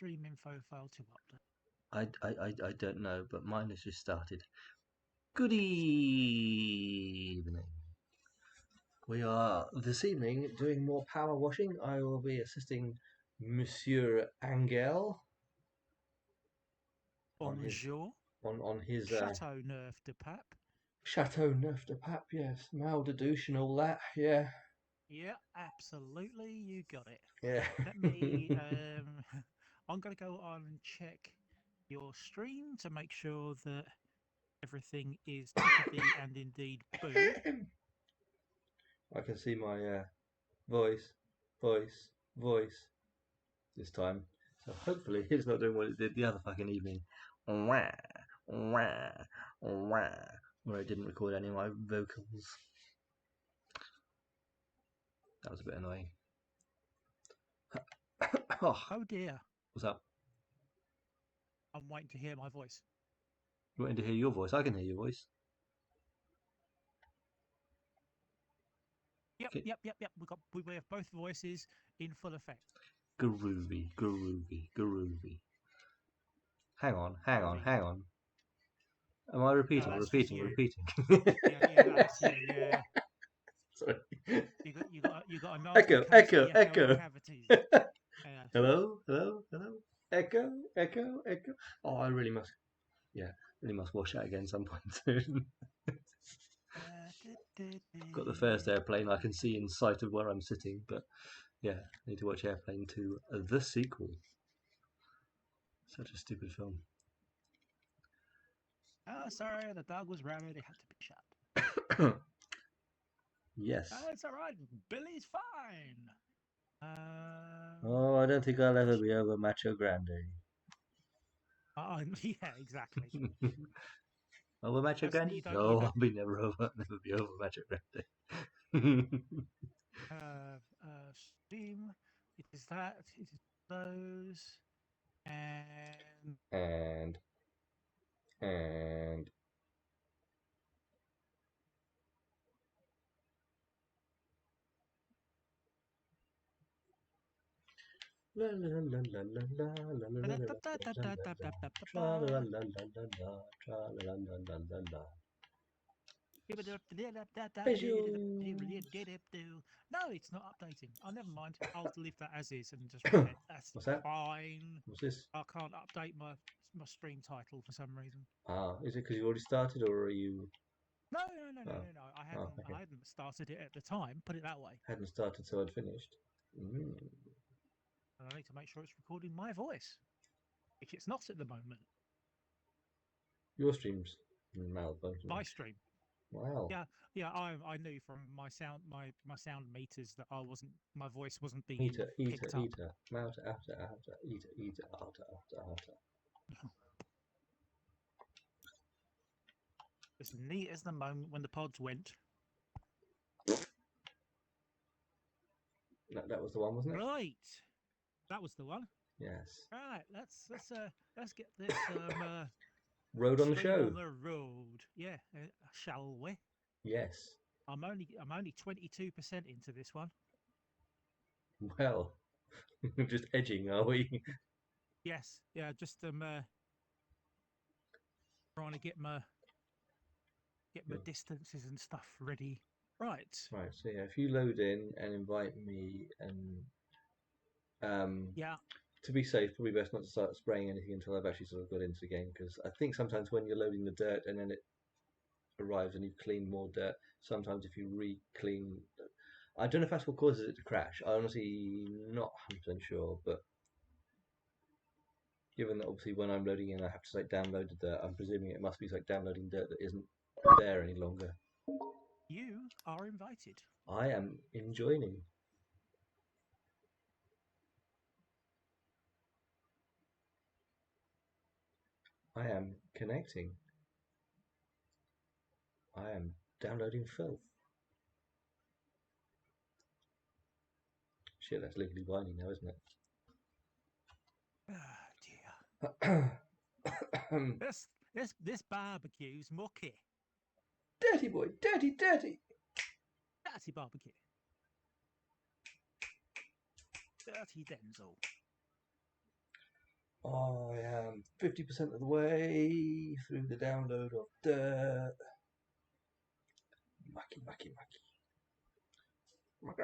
stream info file to update? I don't know, but mine has just started. Good evening. We are this evening doing more power washing. I will be assisting Monsieur Angel on his Bonjour. on his Chateau Neuf de Pape. Chateau Neuf de Pape. Yes, Mal de Douche and all that. Yeah. Yeah, absolutely. You got it. Yeah. Let me. I'm going to go on and check your stream to make sure that everything is tickety and indeed boo. I can see my voice this time. So hopefully it's not doing what it did the other fucking evening. Wah, wah, wah, where I didn't record any of my vocals. That was a bit annoying. Oh dear. What's up? I'm waiting to hear my voice. You wanting to hear your voice? I can hear your voice. Yep, Okay. yep. We have both voices in full effect. Groovy. Hang on. Am I repeating? No, that's just you. Repeating. Yeah, that's you. Yeah. Sorry. You got a nasty case of the echo cavities. Yeah. Hello. Echo. Oh, I really must wash that again some point soon. Got the first airplane I can see in sight of where I'm sitting, but yeah, I need to watch Airplane 2, the sequel. Such a stupid film. Oh, sorry, the dog was rabid. It had to be shut. Yes. It's all right. Billy's fine. Oh, I don't think I'll ever be over Macho Grande. Yeah, exactly. Over Macho Grande? No, I'll never be over Macho Grande. Steam. It is that. It is those. And la la la la la la la la la la. No, it's not updating. Oh, never mind. I'll leave that as is and just run it. That's What's that? fine. What's this? I can't update my stream title for some reason. Ah, is it because you already started, or are you? No. I hadn't started it at the time. Put it that way. Hadn't started, so I'd finished. And I need to make sure it's recording my voice, which it's not at the moment. Your stream's malfunctioning. My stream. Wow. Yeah. I knew from my sound meters that my voice wasn't being Eater, picked up. Mouter, after, eater, after. As neat as the moment when the pods went. That was the one, wasn't it? Right. That was the one. Yes. Right. Let's get this road on the show. On the road. Yeah. Shall we? Yes. I'm only 22% into this one. Well, just edging, are we? Yes. Yeah. Just trying to get my distances and stuff ready. Right. So yeah, if you load in and invite me, and yeah, to be safe, probably best not to start spraying anything until I've actually sort of got into the game, because I think sometimes when you're loading the dirt and then it arrives and you've cleaned more dirt, sometimes if you re-clean, I don't know if that's what causes it to crash. I'm honestly not 100% sure, but given that obviously when I'm loading in I have to download the dirt, I'm presuming it must be downloading dirt that isn't there any longer. You are invited. I am enjoying. I am connecting. I am downloading filth. Shit, that's legally binding now, isn't Oh dear. This barbecue's mucky. Dirty boy, dirty. Dirty barbecue. Dirty Denzel. 50% of the way through the download of dirt. Mucky, mucky, mucky. Mucky.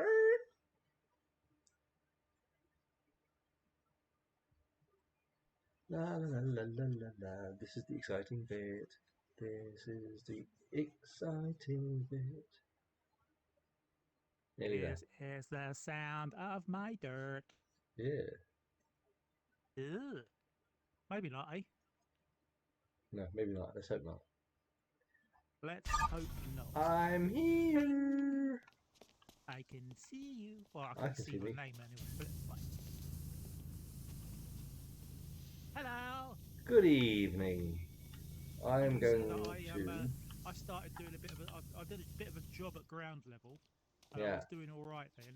La la la la la la. This is the exciting bit. This is the exciting bit. Nearly there. This is the sound of my dirt. Yeah. Ugh. Maybe not, eh? No, maybe not. Let's hope not. Let's hope not. I'm here. I can see you. Well, I I can can see see your me. name anyway, but it's fine. Hello. Good evening. You I'm can see that going to. I started doing a bit of I did a bit of a job at ground level, and I Yeah. was doing all right then.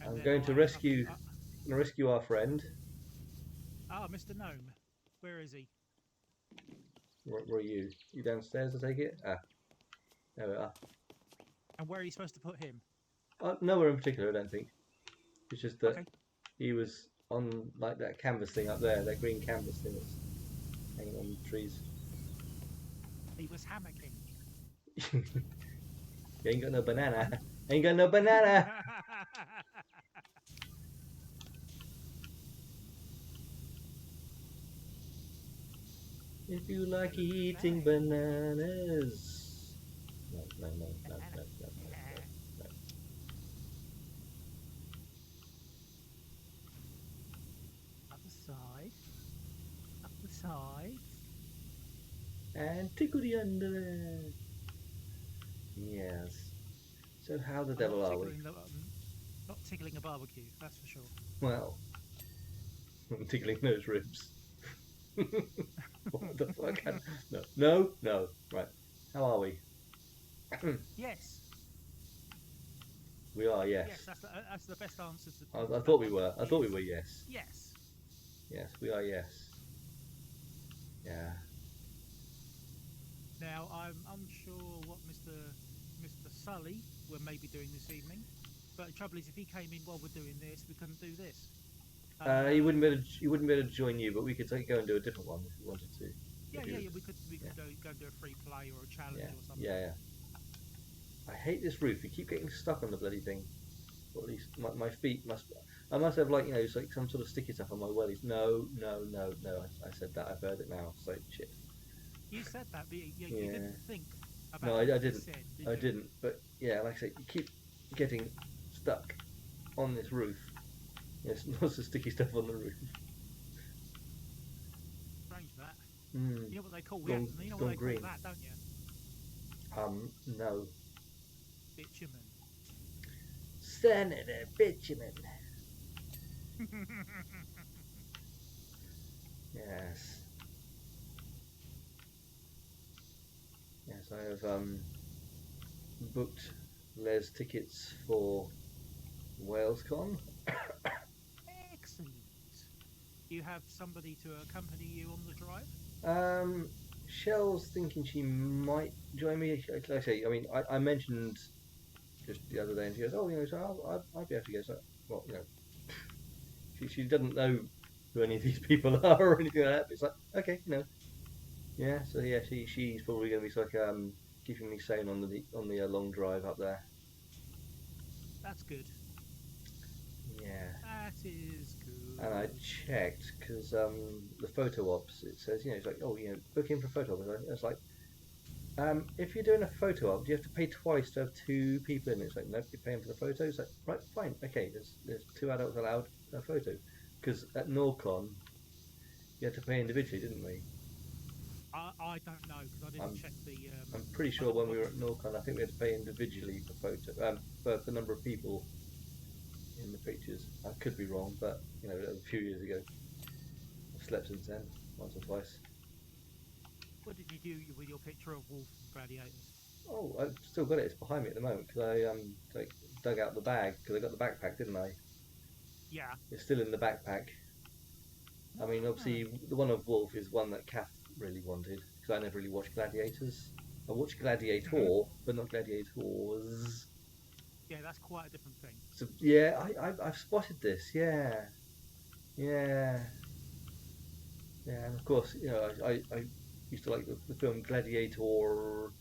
And I'm then going to rescue our friend. Mr. Gnome, where is he? Where are you? You downstairs? I take it. Ah, there we are. And where are you supposed to put him? Nowhere in particular, I don't think. It's just that Okay. he was on like that canvas thing up there, that green canvas thing that's hanging on the trees. He was hammocking. You ain't got no banana. Ain't got no banana. If you like eating bananas. No, no, no, no, no, no, no, no. Up the side. Up the sides. And tickle the underwear. Yes. So how the I'm not devil are we? tickling not tickling a barbecue, that's for sure. Well, I'm tickling those ribs. What the fuck? No, no, no. Right. How are we? Yes. We are, yes. Yes, that's the best answer to I that thought we one were. I thought we is were, yes. yes. Yes, we are, yes. Yeah. Now I'm unsure what Mr. Sully were maybe doing this evening, but the trouble is, if he came in while we're doing this, we couldn't do this. He wouldn't be able to. He wouldn't be able to join you, but we could go and do a different one if we wanted to. Yeah. We could go and do a free play or a challenge Yeah, or something. yeah, yeah. I hate this roof. We keep getting stuck on the bloody thing. Or at least my feet must. I must have like it's like some sort of sticky stuff on my wellies. No, no, no, no. I said that. I've heard it now. So shit. You said that, but you Yeah. didn't think about No, what I you didn't. said, did I you? didn't. But yeah, like I say, you keep getting stuck on this roof. Yes, lots of sticky stuff on the roof. Strange that. Mm. You know what they call Gone, you know it's what gone they green. call that, don't you? No. Bitumen. Senator Bitumen. Yes. Yes, I have booked Les tickets for WalesCon. Excellent. You have somebody to accompany you on the drive? Shell's thinking she might join me. Like I say, I mean, I mentioned just the other day, and she goes, "Oh, so I'll be able to go." So, well, she doesn't know who any of these people are or anything like that. But it's like, okay, yeah. So yeah, she's probably going to be like keeping me sane on the long drive up there. That's good. Yeah. That is good. And I checked because the photo ops, it says, it's like, oh, book in for photo op. It's like, if you're doing a photo op, do you have to pay twice to have two people in? It's like, nope, you're paying for the photo. It's like, right, fine, okay, there's two adults allowed a photo. Because at Norcon, you had to pay individually, didn't we? I don't know because I didn't check the. I'm pretty sure when we were at Norcon, I think we had to pay individually for photo, for the number of people in the pictures. I could be wrong, but that was a few years ago. I've slept since then, once or twice. What did you do with your picture of Wolf Gladiators? Oh, I've still got it. It's behind me at the moment because I dug out the bag because I got the backpack, didn't I? Yeah. It's still in the backpack. I mean, obviously, the one of Wolf is one that Kath really wanted because I never really watched Gladiators. I watched Gladiator, but not Gladiators. Yeah, that's quite a different thing. So yeah, I've spotted this. Yeah, Yeah, yeah, and of course, I used to like the film Gladiator, or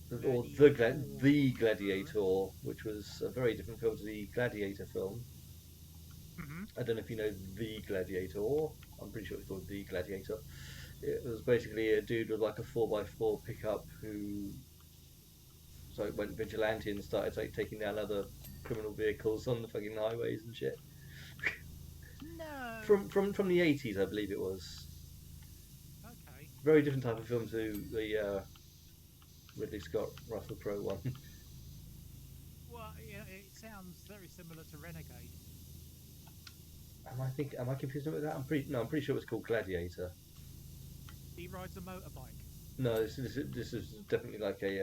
Gladiator. the Gladiator, which was a very different film to the Gladiator film. Hmm. I don't know if you know the Gladiator. I'm pretty sure it's called the Gladiator. It was basically a dude with like a 4x4 pickup who went vigilante and started taking down other criminal vehicles on the fucking highways and shit. No. From the 80s, I believe it was. Okay. Very different type of film to the Ridley Scott Russell Crowe one. Well, yeah, it sounds very similar to Renegade. Am I confusing it with that? I'm pretty sure it was called Gladiator. He rides a motorbike. No, this is definitely like a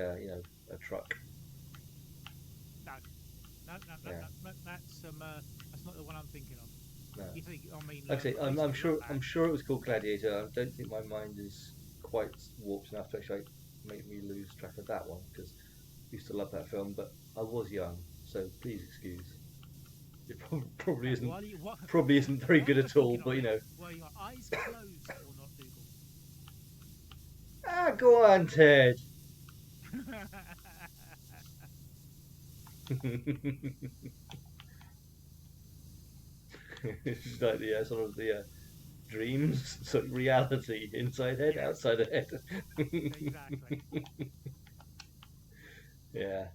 a truck. No, no, no, no, Yeah, no, no that's not the one I'm thinking of. no. You think? I mean, Like I say, I used to love I'm that. sure it was called Gladiator. I don't think my mind is quite warped enough to actually make me lose track of that one because I used to love that film, but I was young, so please excuse. It Okay, while you probably isn't very while good you're at all, thinking but of it, were your eyes closed or not, go on, Ted. Dougal? It's like the sort of the dreams, so reality, inside head, Yes, outside head. exactly. Yeah.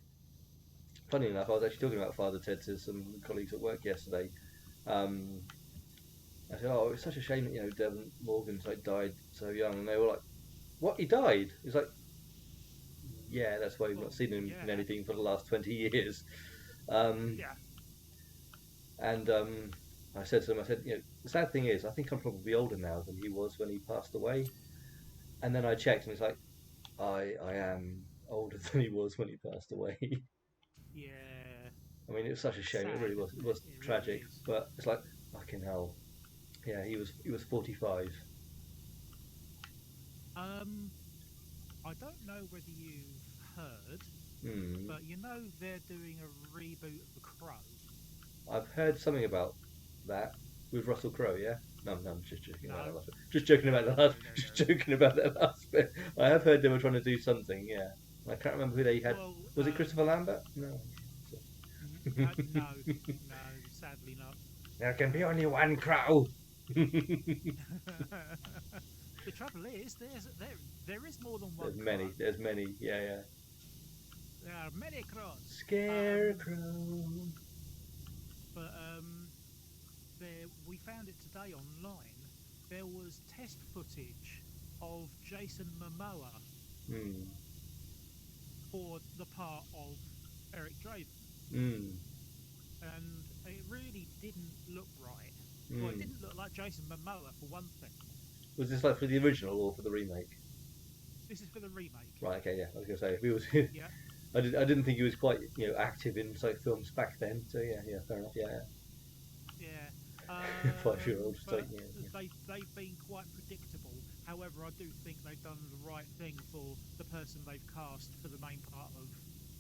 Funny enough, I was actually talking about Father Ted to some colleagues at work yesterday. Um, I said, "Oh, it's such a shame that Devon Morgan's died so young," and they were like, "What? He died?" He's like, "Yeah, that's why we've not Well, seen him in yeah, anything for the last 20 years." Um, yeah, and I said to them, I said, the sad thing is, I think I'm probably older now than he was when he passed away. And then I checked, and it's like, I am older than he was when he passed away. yeah. I mean, it was such a It's shame. It sad, really was. It isn't it? was It really tragic, is. but it's like fucking hell. Yeah, he was 45. Um, I don't know whether you've heard, Hmm. but they're doing a reboot of The Crow. I've heard something about that with Russell Crowe. Yeah. No, no, I'm just joking about that No, last bit. Just joking about no, the no, last. no, Just no. joking about that last bit. I have heard they were trying to do something. Yeah. I can't remember who they had. Well, Was it Christopher Lambert? No. no, no, sadly not. There can be only Um, one Crow. the trouble is, there is more than There's one many. crow. There's many. Yeah, yeah. There are many crows. Scarecrow. But we found it today online. There was test footage of Jason Momoa Hmm. for the part of Eric Draven, Hmm. and it really didn't look right. Well, it Hmm. didn't look like Jason Momoa for one thing. Was this like for the original or for the remake? This is for the remake. Right. Okay. Yeah. I was gonna say if he was. Yeah, I didn't think he was quite active in films back then. So yeah. Yeah. Fair enough. Yeah. yeah. 5-year-old. So But yeah. Yeah. they've been quite predictable. However, I do think they've done the right thing for the person they've cast for the main part of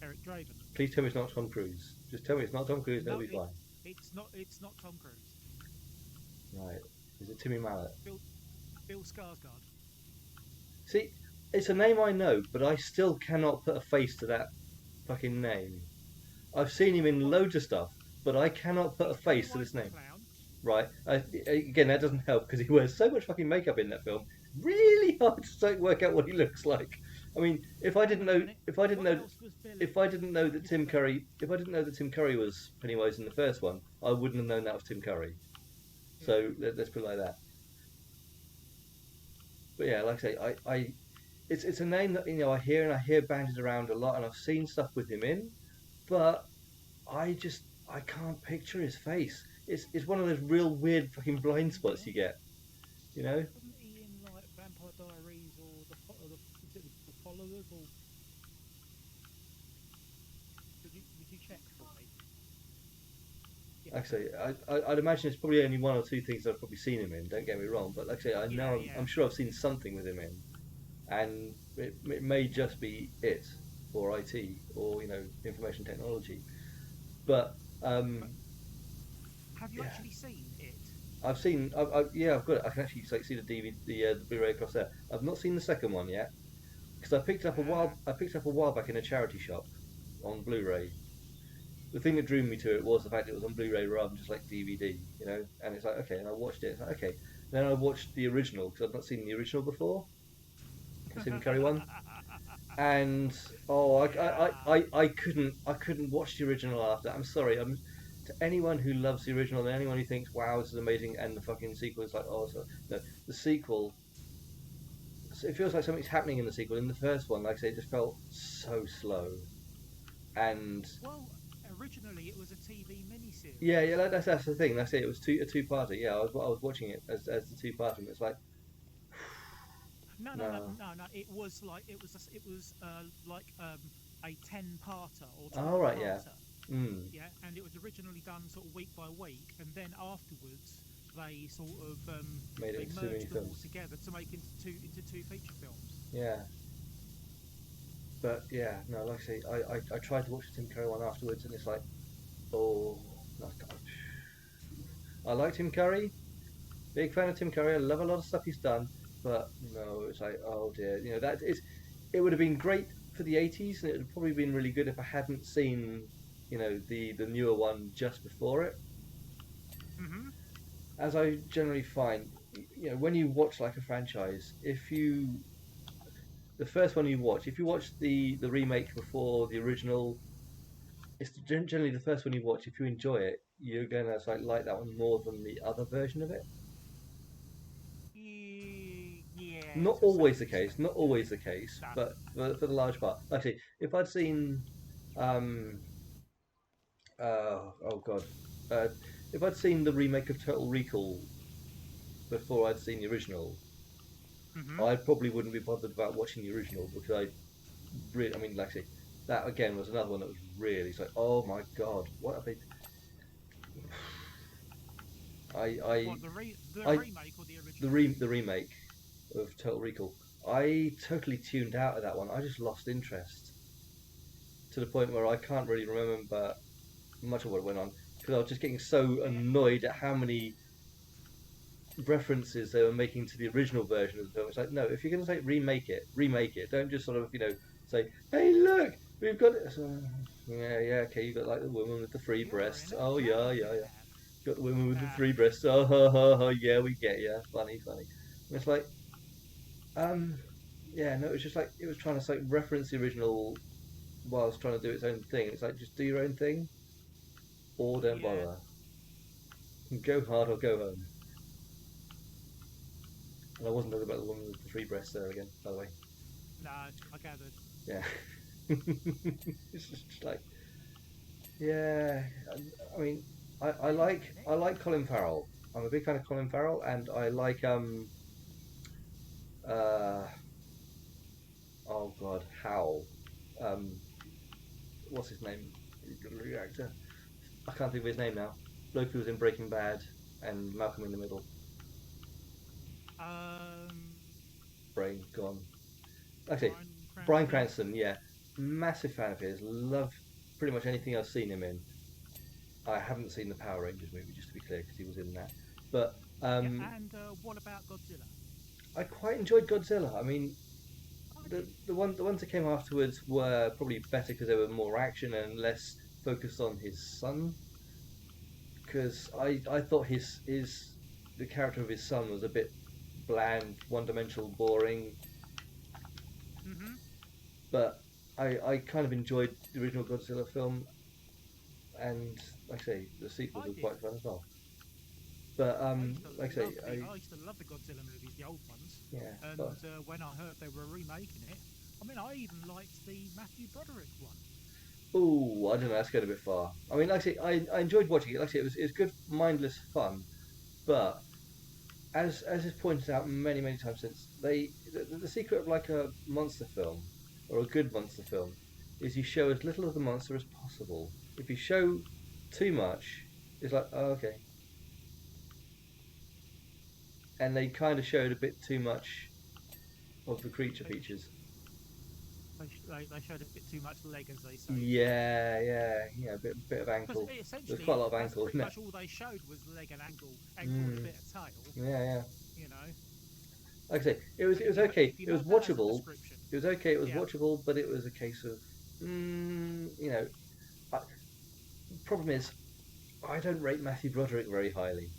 Eric Draven. Please tell me it's not Tom Cruise. Just tell me it's not Tom Cruise. And No, it'll be fine. it's not. It's not Tom Cruise. Right. Is it Timmy Mallet? Bill Bill Skarsgård. See, it's a name I know, but I still cannot put a face to that fucking name. I've seen him in Well, loads of stuff, but I cannot put a he's face to Pennywise this the name. clown. Right? Again, that doesn't help because he wears so much fucking makeup in that film. Really hard to work out what he looks like. I mean, Hang on a minute. What else was If Billy? I didn't know that if I didn't know that Tim Curry was Pennywise in the first one, I wouldn't have known that was Tim Curry. Yeah. So let's put it like that. But yeah, like I say, it's a name that I hear and I hear bandied around a lot, and I've seen stuff with him in, but I can't picture his face. It's one of those real weird fucking blind spots Yeah. you get, you know. Wasn't he in like Vampire Diaries or is it the Followers or would you check for me? Yeah. Like I say, I'd imagine it's probably only one or two things I've probably seen him in. Don't get me wrong, but like I say, I Yeah. know Yeah. I'm sure I've seen something with him in, and it may just be it or IT or information technology, but But have you yeah, actually seen it? I've seen. Yeah, I've got it. I can actually like see the DVD, the Blu-ray across there. I've not seen the second one yet because I picked it up a Ah, while. I picked it up a while back in a charity shop on Blu-ray. The thing that drew me to it was the fact it was on Blu-ray rather than just like DVD, you know. And it's like okay, and I watched it. It's like okay. Then I watched the original because I've not seen the original before, the Tim Curry one. And oh, yeah. I couldn't watch the original after. I'm sorry. To anyone who loves the original and anyone who thinks wow this is amazing and the fucking sequel is like oh so, no, the sequel, it feels like something's happening in the sequel. In the first one, like I say, it just felt so slow. And Well, originally it was a TV yeah, miniseries. yeah, that's the thing. That's it. It was a two-parter. Yeah, I was watching it as the two-parter, and it's like No, no, no, no. no, no. It was like like a 10-parter or All right, yeah. 12-parter. Mm, Yeah, and it was originally done sort of week by week, and then afterwards they sort of made it they into too many merged them all films. together to make into two feature films. Yeah. But yeah, no, like I say, I tried to watch the Tim Curry one afterwards, and it's like, oh, no, I like Tim Curry, big fan of Tim Curry. I love a lot of stuff he's done, but no, it's like, oh dear, you know that is, it would have been great for the '80s, and it would have probably been really good if I hadn't seen, you know, the newer one just before it. Mm-hmm. As I generally find, you know, when you watch like a franchise, if you the first one you watch, if you watch the remake before the original, it's generally the first one you watch. If you enjoy it, you're gonna like that one more than the other version of it. Yeah, Not to a always certain the case, extent. not Yeah. always the case, No. but for the large part. Actually, if I'd seen, um, oh god, uh, if I'd seen the remake of Total Recall before I'd seen the original, Mm-hmm. I probably wouldn't be bothered about watching the original because I mean, like I say, that again was another one that was really, it's like, oh my god, what have they? I, I, What the I, remake or the original? the remake of Total Recall, I totally tuned out of that one. I just lost interest to the point where I can't really remember much of what went on because I was just getting so Yeah. annoyed at how many references they were making to the original version of the film. It's like, no, if you're going to say remake it, remake it. Don't just sort of, you know, say, hey, look, we've got it. So, yeah, yeah, okay, you got like the woman with the three You're in breasts. a Oh, yeah, cab, yeah, yeah. cab. Got the women with the Uh, three breasts. Oh, ha, ha, ha, yeah, we get you. Funny, funny. And it's like, um, yeah, no, it was just like it was trying to like reference the original whilst trying to do its own thing. It's like just do your own thing or don't yeah. bother. Go hard or go home. And I wasn't talking about the woman with the three breasts there again, by the way. No, I gathered. Yeah, it's just like yeah. I mean, Wait a minute. I like Colin Farrell. I'm a big fan of Colin Farrell, and I like uh oh god, Howell. Um, what's his name? The actor. I can't think of his name now. Bloke who was in Breaking Bad and Malcolm in the Middle. Um, Brain gone. Okay, Bryan Bryan Cranston. Cranston. Yeah, massive fan of his. Love pretty much anything I've seen him in. I haven't seen the Power Rangers movie, just to be clear, because he was in that. But Yeah, and what about Godzilla? I quite enjoyed Godzilla. I mean, Oh, did you? the ones that came afterwards were probably better because they were more action and less focused on his son. Because I thought his the character of his son was a bit bland, one dimensional, boring. Mm-hmm. But I kind of enjoyed the original Godzilla film, and like I say, the sequels I were did. quite fun as well. But like I say, I used to love the Godzilla movies, the old ones. yeah, but And when I heard they were remaking it, I mean, I even liked the Matthew Broderick one. oh, I don't know. That's going a bit far. I mean, like I say, I enjoyed watching it. Like I say, it was good, mindless fun. But as is pointed out many times since, the secret of like a monster film or a good monster film is you show as little of the monster as possible. If you show too much, it's like oh, okay, and they kind of showed a bit too much of the creature They, features. They showed a bit too much leg, as they say. Yeah, bit of Because ankle. There's quite a essentially, lot of that's ankle pretty in that. much all they showed was leg and ankle and a Mm, bit of tail. yeah. You know, Like I say, but it was okay. if you It was want that as a watchable. description, It was okay. It was yeah. watchable, but it was a case of, I, problem is, I don't rate Matthew Broderick very highly.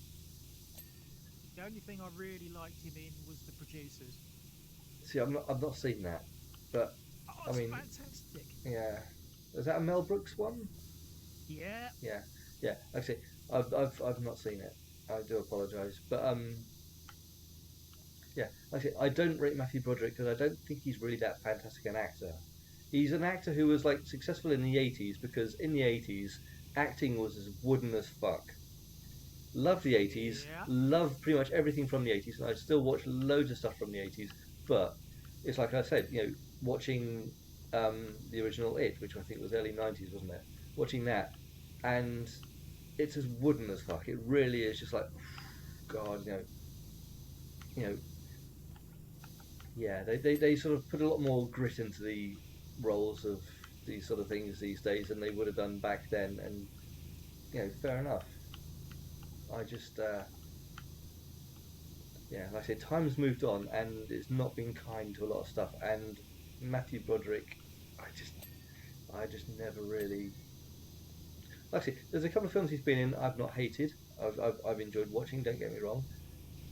The only thing I really liked him in was The Producers. See, I've not seen that, but Oh, I it's mean, fantastic. yeah, is that a Mel Brooks one? Yeah. Yeah, yeah. Like I say, I've not seen it. I do apologise, but yeah, like I say, I don't rate Matthew Broderick because I don't think he's really that fantastic an actor. He's an actor who was like successful in the '80s because in the '80s acting was as wooden as fuck. Love the '80s, Yeah. love pretty much everything from the '80s, and I still watch loads of stuff from the '80s. But it's like I said, watching the original It, which I think was early '90s, wasn't it? Watching that, and it's as wooden as fuck. It really is just like, God, you know, yeah. They sort of put a lot more grit into the roles of these sort of things these days than they would have done back then, and fair enough. I just yeah, like I say, time's moved on, and it's not been kind to a lot of stuff. And Matthew Broderick, I just, I just never really. Like I say, there's a couple of films he's been in I've not hated. I've enjoyed watching. Don't get me wrong,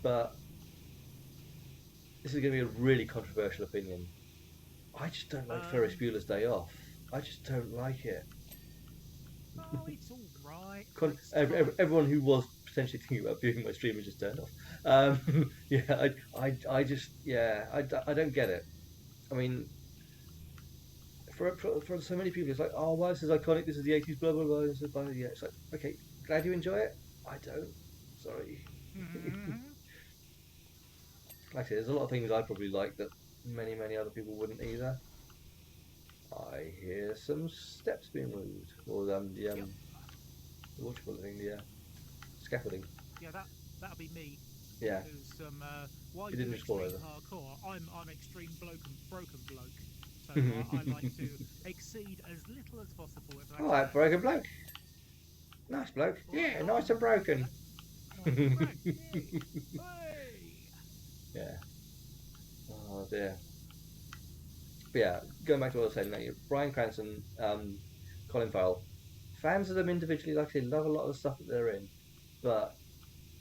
but this is going to be a really controversial opinion. I just don't like Ferris Um. Bueller's Day Off. I just don't like it. Oh, it's all right. It's like Everyone who was potentially thinking about viewing my stream has just turned off. Yeah, I just, yeah, I don't get it. I mean, for so many people, it's like, oh, wow, this is iconic. This is the '80s, blah blah blah. This is blah. Yeah, it's like, okay, glad you enjoy it. I don't. Sorry. mm, Like I said, there's a lot of things I probably like that many other people wouldn't either. I hear some steps being moved, or yep. what you call it, the scaffolding. Yeah, that'll be me. Yeah, Because while it you do didn't just fall extreme over. parkour, I'm extreme broken bloke. So I like All to exceed as little as possible if I right, can. broken bloke. Nice bloke. All right, Yeah, oh, nice and broken. nice and broke. Yay! Hey! Yeah. Oh dear. But yeah, going back to what I was saying, Bryan Cranston, Colin Farrell, fans of them individually, like I say, love a lot of the stuff that they're in, but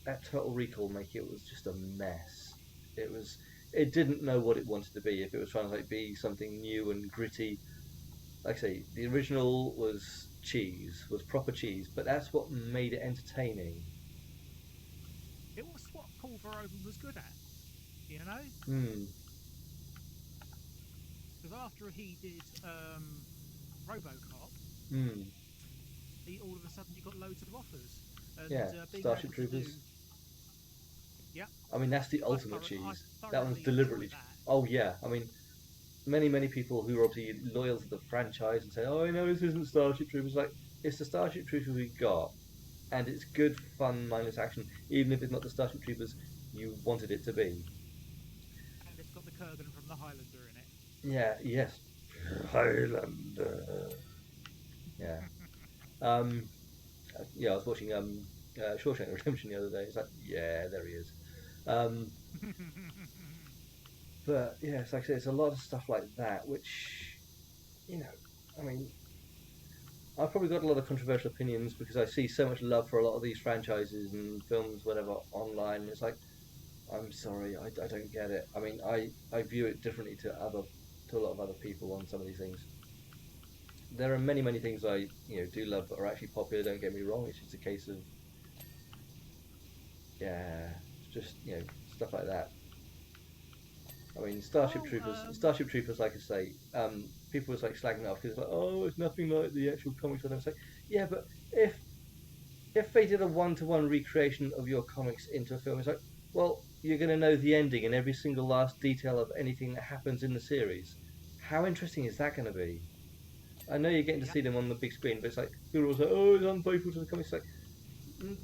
that Total Recall make it was just a mess. It was, it didn't know what it wanted to be. If it was trying to like be something new and gritty, like I say, the original was cheese, was proper cheese, but that's what made it entertaining. It was what Paul Verhoeven was good at, you know? Hmm. Because after he did RoboCop, Hmm. all of a sudden you got loads of offers. And Yeah. being Starship able to do, Troopers. yeah, I mean, that's the ultimate I cheese. That one's thoroughly enjoy deliberately. that. Oh yeah. I mean, many people who are obviously loyal to the franchise and say, "Oh, I know this isn't Starship Troopers." Like, it's the Starship Troopers we got, and it's good fun, mindless action, even if it's not the Starship Troopers you wanted it to be. And it's got the Kurgan from the Highlander in it. Yeah. Yes. Highlander. Yeah. Um. Yeah. I was watching Shawshank Redemption the other day. It's like, yeah, there he is. Um. But yeah, it's like I said, it's a lot of stuff like that, which you know, I mean, I've probably got a lot of controversial opinions because I see so much love for a lot of these franchises and films, whatever, online. It's like, I'm sorry, I don't get it. I mean, I view it differently to a lot of other people on some of these things. There are many things I do love that are actually popular. Don't get me wrong. It's just a case of yeah, it's just stuff like that. I mean, well, Starship Troopers, like I say, people was like slagging it off because it's like, oh, it's nothing like the actual comics. And I was like, yeah, but if they did a one-to-one recreation of your comics into a film, it's like, well, you're going to know the ending and every single last detail of anything that happens in the series. How interesting is that going to be? I know you're getting to yeah, see them on the big screen, but it's like people will say, oh, it's unfaithful to the comics. It's like,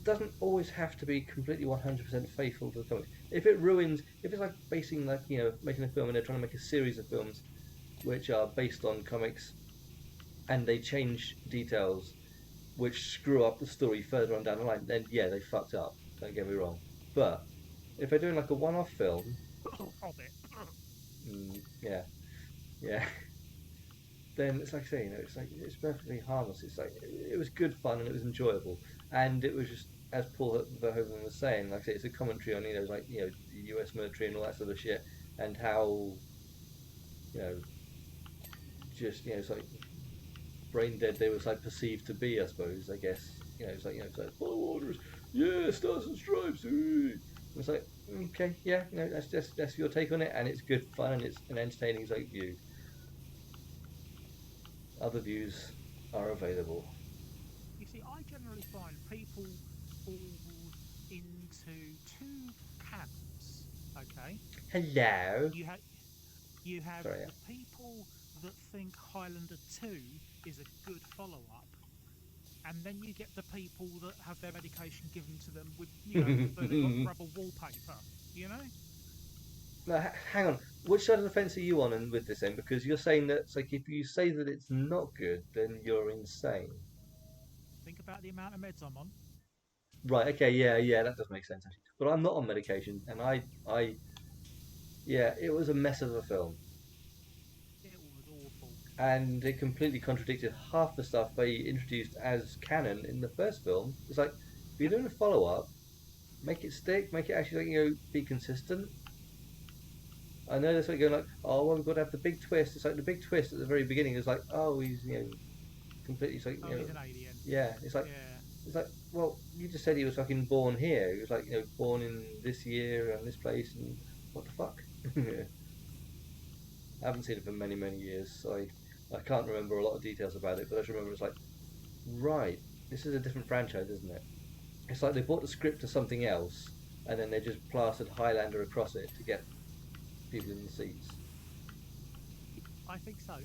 doesn't always have to be completely 100% faithful to the comics. If it ruins, if it's like basing like making a film and they're trying to make a series of films, which are based on comics, and they change details which screw up the story further on down the line, then yeah, they fucked up. Don't get me wrong. But if they're doing like a one-off film, Hobbit. yeah, yeah, then it's like I say, it's like it's perfectly harmless. It's like it was good fun and it was enjoyable, and it was just as Paul Verhoeven was saying, like I say, it's a commentary on like the U.S. military and all that sort of shit, and how you know just it's like brain dead they was like perceived to be, I suppose. I guess it's like follow orders, yeah, stars and stripes. It's like okay, yeah, that's your take on it, and it's good fun and it's an entertaining like view. Other views are available. You see, I generally find people fall into two camps. Okay, Hello. you have you have Sorry. the people that think Highlander 2 is a good follow up, and then you get the people that have their medication given to them with, so they've got Yeah. rubber wallpaper, you know? Now, hang on. Which side of the fence are you on with this then? Because you're saying that it's like if you say that it's not good, then you're insane. Think about the amount of meds I'm on. Right. Okay. Yeah. Yeah. That does make sense actually. But I'm not on medication, and yeah, it was a mess of a film, It was awful. and it completely contradicted half the stuff they introduced as canon in the first film. It's like if you're Yep. doing a follow up, make it stick, make it actually like be consistent. I know they're sort of going like, oh well, we've got to have the big twist. It's like the big twist at the very beginning is like, oh, he's completely. It's like Oh, he's an alien. yeah. Yeah. It's like, well, you just said he was fucking born here. He was like, born in this year and this place, and what the fuck? I haven't seen it for many, many years, so I can't remember a lot of details about it. But I just remember it's like, right, this is a different franchise, isn't it? It's like they bought the script to something else, and then they just plastered Highlander across it to get people in the seats. I think so.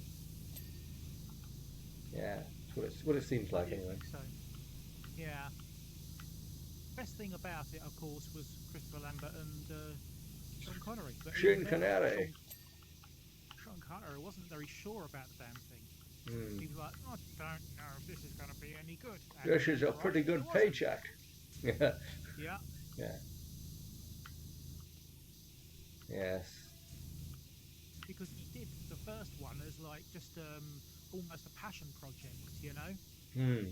Yeah, it's what it seems I like do anyway. think so. Yeah. Best thing about it, of course, was Christopher Lambert and Sean Connery. But even Shin then, Canary. Sean Connery wasn't very sure about the damn thing. Mm. He was like, I don't know if this is going to be any good. And This he is was a right, pretty it good wasn't. paycheck. Yeah, Yeah. yeah, yes. Because he did the first one as like just almost a passion project, you know? Hmm.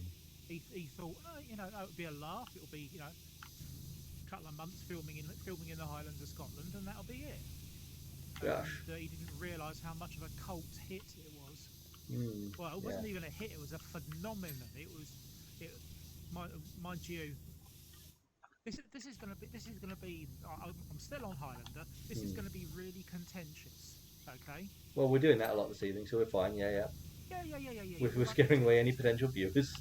He thought, it would be a laugh. It'll be, a couple of months filming in the Highlands of Scotland, and that'll be it. Gosh. And he didn't realise how much of a cult hit it was. Hmm. Well, it Yeah. wasn't even a hit; it was a phenomenon. It, mind you, this is going to be. I'm still on Highlander. This is Hmm. going to be really contentious. Okay. Well, we're doing that a lot this evening, so we're fine. Yeah, yeah. Yeah. We're But scaring away any potential viewers.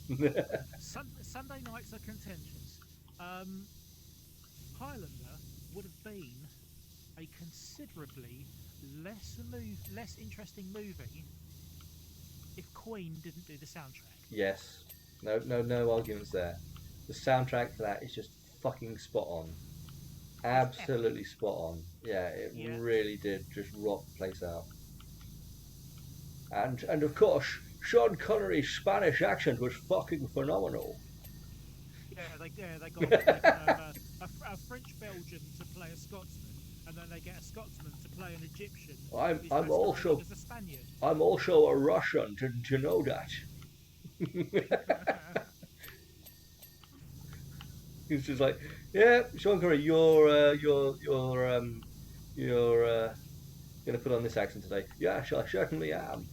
Sunday nights are contentious. Um, Highlander would have been a considerably less interesting movie if Queen didn't do the soundtrack. Yes. No, no, no arguments there. The soundtrack for that is just fucking spot on. It's Absolutely epic. spot on. Yeah, it Yeah, really did just rock the place out. And of course, Sean Connery's Spanish accent was fucking phenomenal. they got a French Belgian to play a Scotsman, and then they get a Scotsman to play an Egyptian I'm who's I'm masquerading also as a Spaniard. I'm also a Russian. Didn't you know that? He's just like, yeah, Sean Connery, you're gonna put on this accent today. Yes, I certainly am.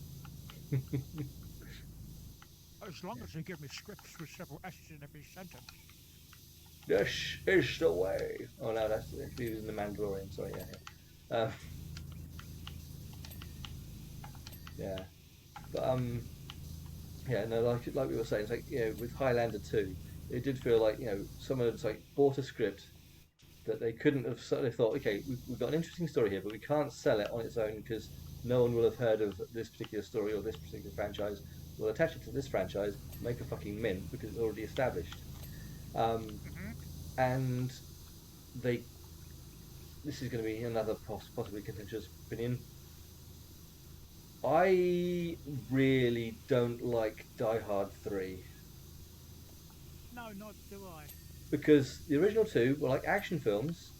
As long as you give me scripts with several S's in every sentence. This is the way. Oh no, that's he was in the Mandalorian. Sorry, yeah, yeah. Yeah. But yeah, no, like we were saying, it's like with Highlander 2, it did feel like someone had like bought a script that they couldn't have suddenly thought, okay, we've got an interesting story here, but we can't sell it on its own because no one will have heard of this particular story or this particular franchise. We'll attach it to this franchise, make a fucking mint because it's already established. Um, Hmm. and they, this is going to be another possibly contentious opinion. I really don't like Die Hard 3 No, not do I. because the original two were like action films,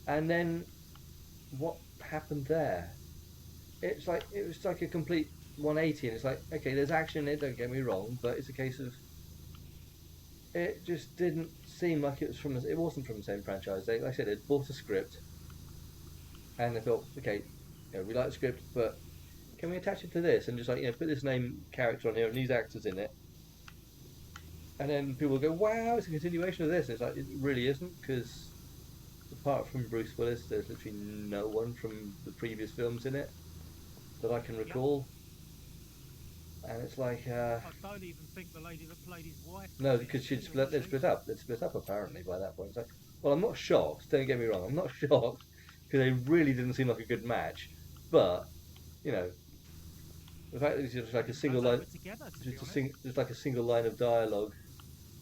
and then what happened there? It was like a complete 180, and it's like, okay, there's action in it, don't get me wrong, but it's a case of it just didn't seem like it wasn't from the same franchise. They, like I said, they bought a script and they thought, okay, we like the script, but can we attach it to this and just like put this name character on here and these actors in it, and then people go, wow, it's a continuation of this. And it's like it really isn't, because apart from Bruce Willis, there's literally no one from the previous films in it that I can Yep. recall. And it's like, I don't even think the lady that played his wife no, was in because it either, was they'd she? split up. They'd split up apparently by that point. It's like, well, I'm not shocked. Don't get me wrong. I'm not shocked because they really didn't seem like a good match. But you know, the fact that it's just I like a didn't know single they line, were together, to be honest. just like a single line of dialogue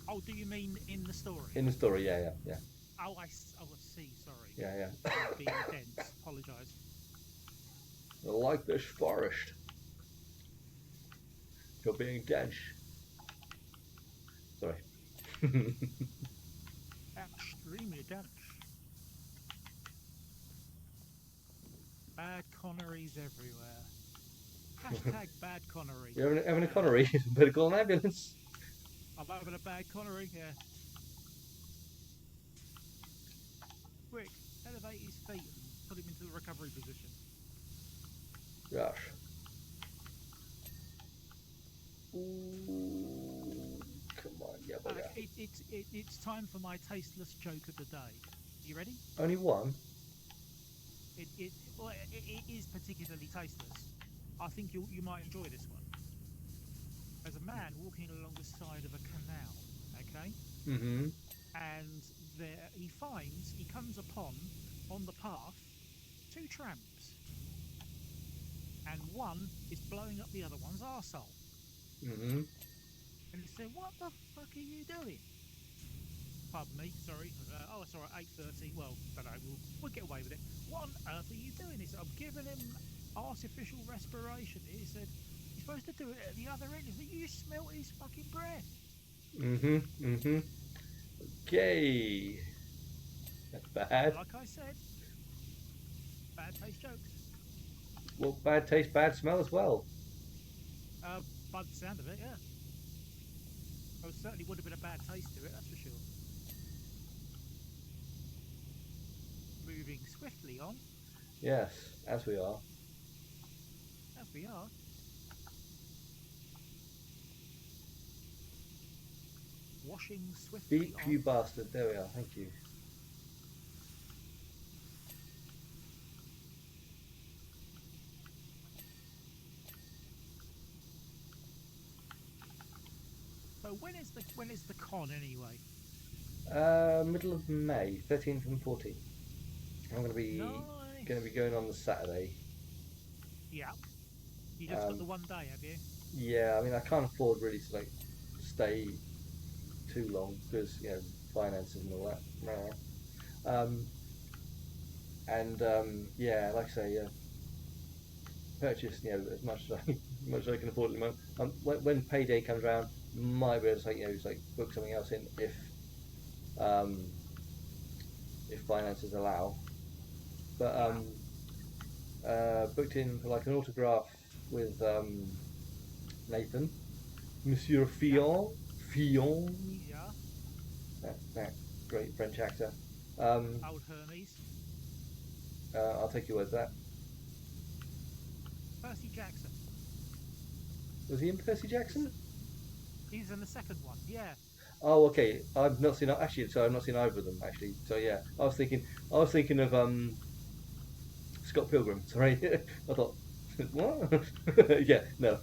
Oh, do you mean in the story? in the story. Yeah, yeah, Oh, I see. Sorry, yeah, yeah, yeah. I was being dense. Apologise. I like this forest. You're being dense. Sorry. Extremely dense. Bad Connerys everywhere. Hashtag bad Connery. You're having a Connery. Better call an ambulance. I'm having a bad Connery. Yeah. Quick, elevate his feet and put him into the recovery position. Gosh. Ooh, come on, yeah, bugger. It's time for my tasteless joke of the day. You ready? Only one? It is particularly tasteless. I think you might enjoy this one. There's a man walking along the side of a canal, okay? Mm-hmm. And there he comes upon, on the path, two tramps. And one is blowing up the other one's arsehole. Mm-hmm. And he said, what the fuck are you doing? Pardon me, sorry. Oh, it's alright, 8:30. Well, don't know, we'll get away with it. What on earth are you doing? He said, I'm giving him artificial respiration. He said, you're supposed to do it at the other end. He said, you smelt his fucking breath. Mm-hmm. Mm-hmm. Okay. That's bad. Like I said, bad taste jokes. Well, bad taste, bad smell as well. Uh, by the sound of it, yeah. Well, certainly would have been a bad taste to it, that's for sure. Moving swiftly on, Yes, as we are. as we are. Washing swiftly Beep, you on. bastard. There we are. Thank you. So when is the con anyway? Middle of May, 13th and 14th. I'm going to be Nice. going on the Saturday. Yeah. You just got Um, the one day, have you? yeah, I mean, I can't afford really to like stay too long because finances and all that. No. Yeah, like I say, purchase as much as I much as I can afford at the moment. When payday comes around, might be able to just like book something else in um, if finances allow. But Yeah. booked in for like an autograph with Nathan, Monsieur Yeah. Fillon, Yeah. that great French actor. Um, Old Hermes. I'll take your word for that. Percy Jackson. Was he in Percy This, Jackson? he's in the second one. Yeah. Oh, okay. I've not seen actually. So I've not seen either of them actually. So yeah, I was thinking of Scott Pilgrim. Sorry, I thought what? Yeah, no,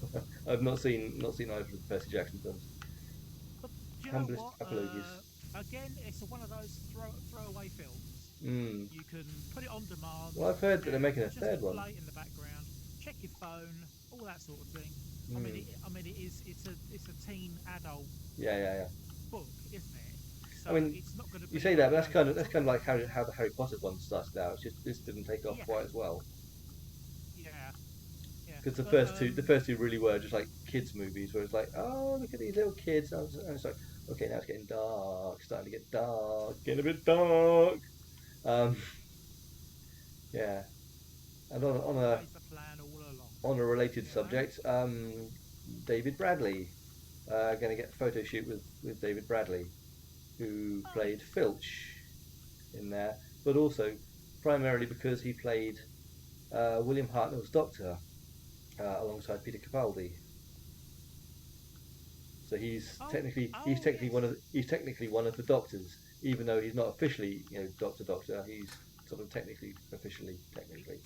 I've not seen either of the Percy Jackson films. But do you know Humblest what? apologies. Again, it's one of those throwaway films. Mm. You can put it on demand Well, I've heard that they're and making a just third one. play it in the background. Check your phone, all that sort of thing. Mm. I mean, it's a teen adult Yeah, yeah, yeah. book, isn't it? I So mean, it's not going to you be say that, like but going. that's kind of like how the Harry Potter one started out. It's just this didn't take off Yeah, quite as well. yeah, yeah. Because But the first two really were just like kids movies, where it's like, oh, look at these little kids, and it's like, okay, now it's getting dark, starting to get dark, getting a bit dark. Um, yeah, and always the plan all along. on a related You know. subject, David Bradley, going to get a photo shoot with David Bradley, who Oh played yes. Filch in there, but also primarily because he played William Hartnell's Doctor alongside Peter Capaldi. So Oh yes. he's technically one of the doctors, even though he's not officially Doctor. He's sort of He, technically.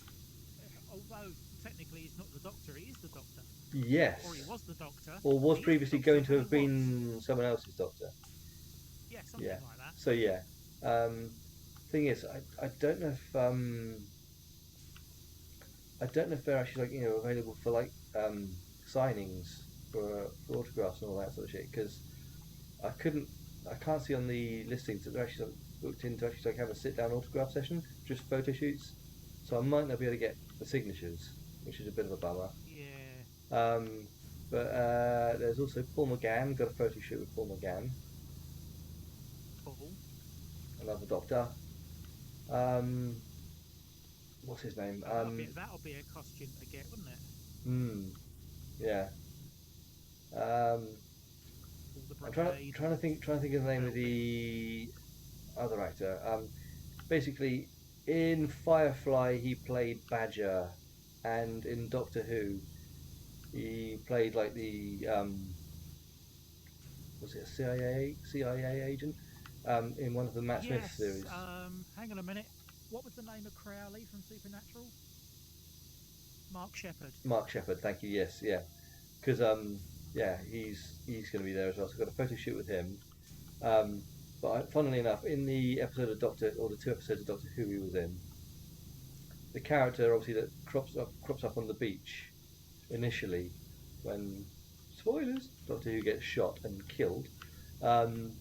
although technically he's not the Doctor, he is the Doctor, or he Yes, was the Doctor. or was He is the previously Doctor, going to but he have was. been someone else's Doctor. Yeah, Yeah. something like that. So yeah. Um, thing is, I don't know if they're actually like available for like signings for autographs and all that sort of shit because I couldn't I can't see on the listings that they're actually sort of booked in to actually like have a sit down autograph session, just photo shoots. So I might not be able to get the signatures, which is a bit of a bummer. Yeah. Um, but there's also Paul McGann, got a photo shoot with Paul McGann, Cool. another doctor. Um, what's his name? So that'll be a costume to get, wouldn't it? Hmm, yeah. Um, All the I'm brigade and trying to think of the name of velvet. the other actor. Basically, in Firefly he played Badger, and in Doctor Who he played like the was it a CIA agent in one of the Matt Smith Yes. series. Hang on a minute. What was the name of Crowley from Supernatural? Mark Shepherd. Mark Shepherd, thank you. Yes, yeah, because yeah, he's going to be there as well. So I've got a photo shoot with him. Um, but funnily enough, in the episode of Doctor, or the two episodes of Doctor Who he was in, the character obviously that crops up on the beach initially when spoilers Doctor Who gets shot and killed. Um,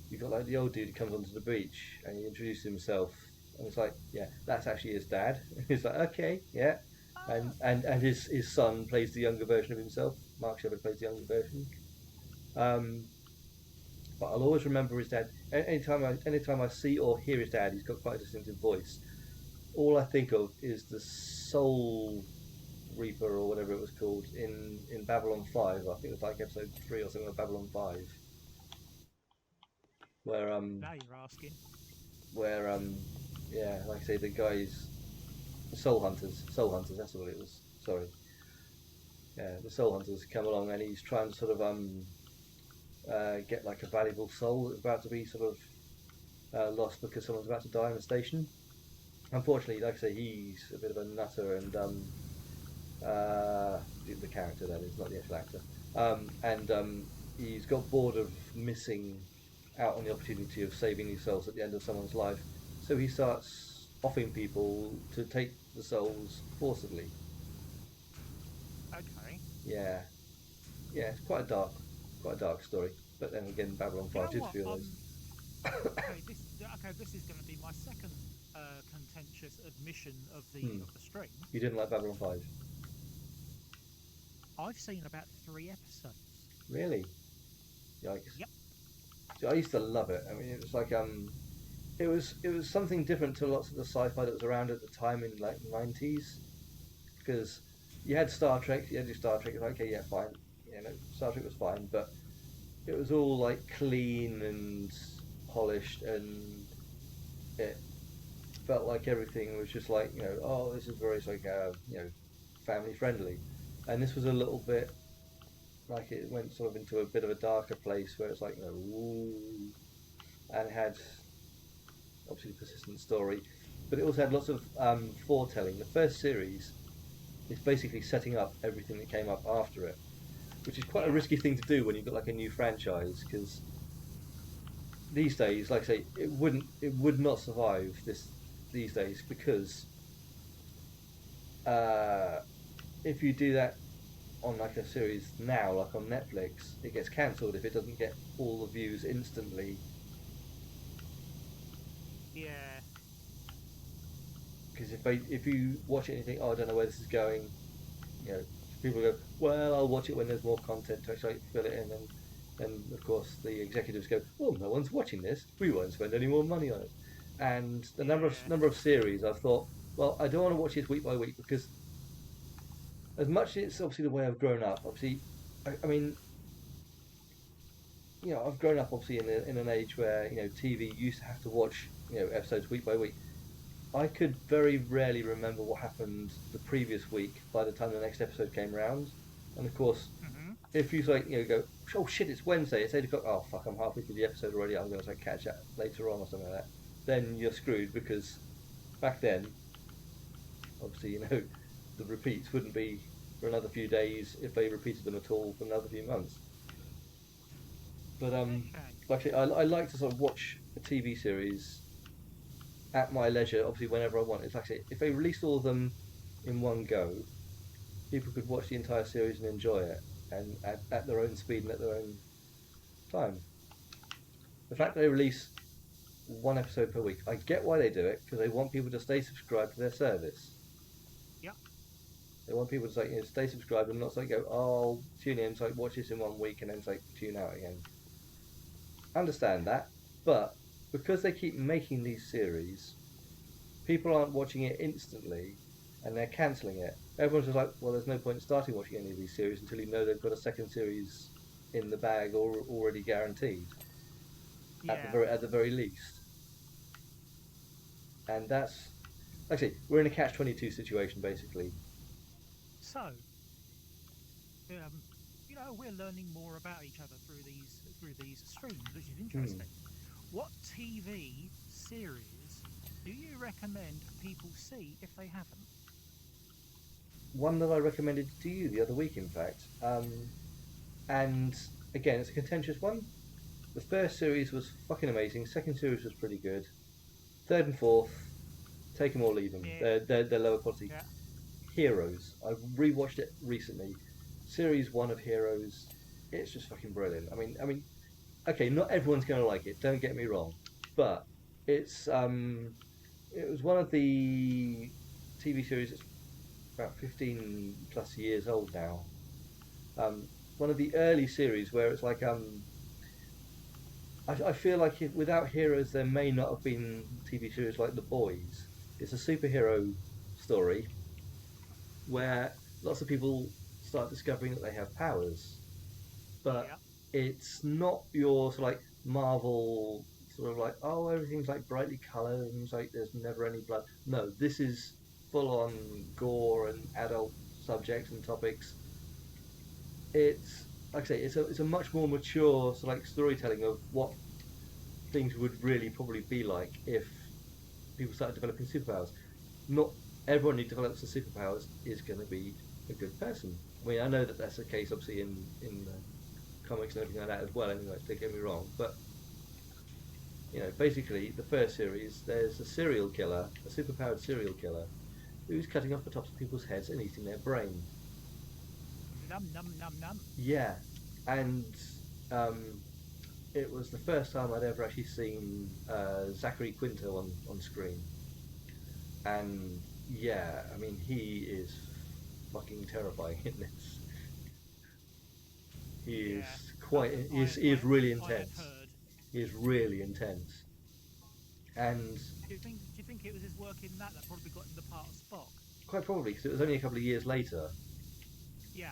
you got like the old dude who comes onto the beach and he introduces himself and it's like, yeah, that's actually his dad. He's like, okay, yeah. Ah. And his son plays the younger version of himself. Mark Shepherd plays the younger version. Um, but I'll always remember his dad. Anytime I see or hear his dad, he's got quite a distinctive voice. All I think of is the Soul Reaper or whatever it was called in Babylon 5. I think it was like episode 3 or something of Babylon 5, where Now you're asking. where yeah, like I say, the guys, Soul Hunters. That's what it was. Sorry, yeah, the Soul Hunters come along and he's trying to sort of get like a valuable soul that's about to be sort of lost because someone's about to die in the station. Unfortunately, like I say, he's a bit of a nutter and the character that is, not the actual actor. And he's got bored of missing out on the opportunity of saving these souls at the end of someone's life, so he starts offering people to take the souls forcibly. Okay. Yeah, yeah, it's quite a dark story. But then again, Babylon Do you 5 know did what? feel those. This is going to be my second contentious admission Hmm. of the stream. You didn't like Babylon 5, I've seen about 3 episodes. really? Yikes! Yep. See, I used to love it. I mean, it was like it was something different to lots of the sci-fi that was around at the time in like the 90s because you had Star Trek, you had your Star Trek. Like, okay, yeah, fine. Star Trek was fine, but it was all like clean and polished, and it felt like everything was just like oh, this is very like family friendly, and this was a little bit like it went sort of into a bit of a darker place where it's like ooh, and it had obviously a persistent story, but it also had lots of foretelling. The first series is basically setting up everything that came up after it, which is quite a Yeah. risky thing to do when you've got like a new franchise because these days, like I say, it would not survive this these days because uh, if you do that on like a series now, like on Netflix, it gets cancelled if it doesn't get all the views instantly. Yeah. Because if you watch it and you think, oh, I don't know where this is going, you know, people go, well, I'll watch it when there's more content to actually fill it in, and then of course the executives go, well, no one's watching this, we won't spend any more money on it. And the Yeah. number of series, I've thought, well, I don't want to watch this week by week because as much as it's obviously the way I've grown up, obviously, I mean, I've grown up obviously in an age where TV used to have to watch episodes week by week. I could very rarely remember what happened the previous week by the time the next episode came around. And of course, Hmm. if you go, oh shit, it's Wednesday, it's 8 o'clock. Oh fuck, I'm halfway through the episode already. I'm going to catch up later on or something like that. Then you're screwed because back then, obviously, the repeats wouldn't be for another few days if they repeated them at all for another few months. But Okay. like I say, I like to sort of watch a TV series at my leisure, obviously whenever I want. It's like I say, if they released all of them in one go, people could watch the entire series and enjoy it, and at their own speed and at their own time. The Yep. fact that they release one episode per week, I get why they do it because they want people to stay subscribed to their service. Yep. They want people to stay subscribed and not go, oh, I'll tune in, so watch this in one week and then tune out again. I understand that, but because they keep making these series, people aren't watching it instantly and they're cancelling it. Everyone's just like, well, there's no point in starting watching any of these series until you know they've got a second series in the bag or already guaranteed Yeah. at the very least. And that's actually we're in a catch-22 situation basically. So, um, we're learning more about each other through these streams, which is Hmm. interesting. What TV series do you recommend people see if they haven't? One that I recommended to you the other week, in fact, and again, it's a contentious one. The first series was fucking amazing. Second series was pretty good. Third and fourth, take them or leave them. Yeah. They're lower quality. Yeah. Heroes. I rewatched it recently. Series one of Heroes. It's just fucking brilliant. Okay, not everyone's gonna like it. Don't get me wrong, but it's it was one of the TV series that's about 15 plus years old now. One of the early series where it's like I feel like without heroes there may not have been TV series like The Boys. It's a superhero story where lots of people start discovering that they have powers, but Yeah. it's not your sort of like Marvel sort of like, oh, everything's like brightly coloured and it's like there's never any blood. No, this is full on gore and adult subjects and topics. It's like I say, it's a much more mature sort of like storytelling of what things would really probably be like if people started developing superpowers. Not everyone who develops the superpowers is going to be a good person. I mean, I know that that's the case, obviously, in comics and everything like that as well. Anyway, don't get me wrong, but basically, the first series, there's a serial killer, a superpowered serial killer, who's cutting off the tops of people's heads and eating their brain. Num num num num. Yeah, and um, it was the first time I'd ever actually seen Zachary Quinto on screen, and yeah, I mean he is fucking terrifying in this. Yeah. He is really I have intense. heard. He is really intense, and Do you think it was his work in that probably got him the part of Spock? quite probably because it was only a couple of years later. Yeah.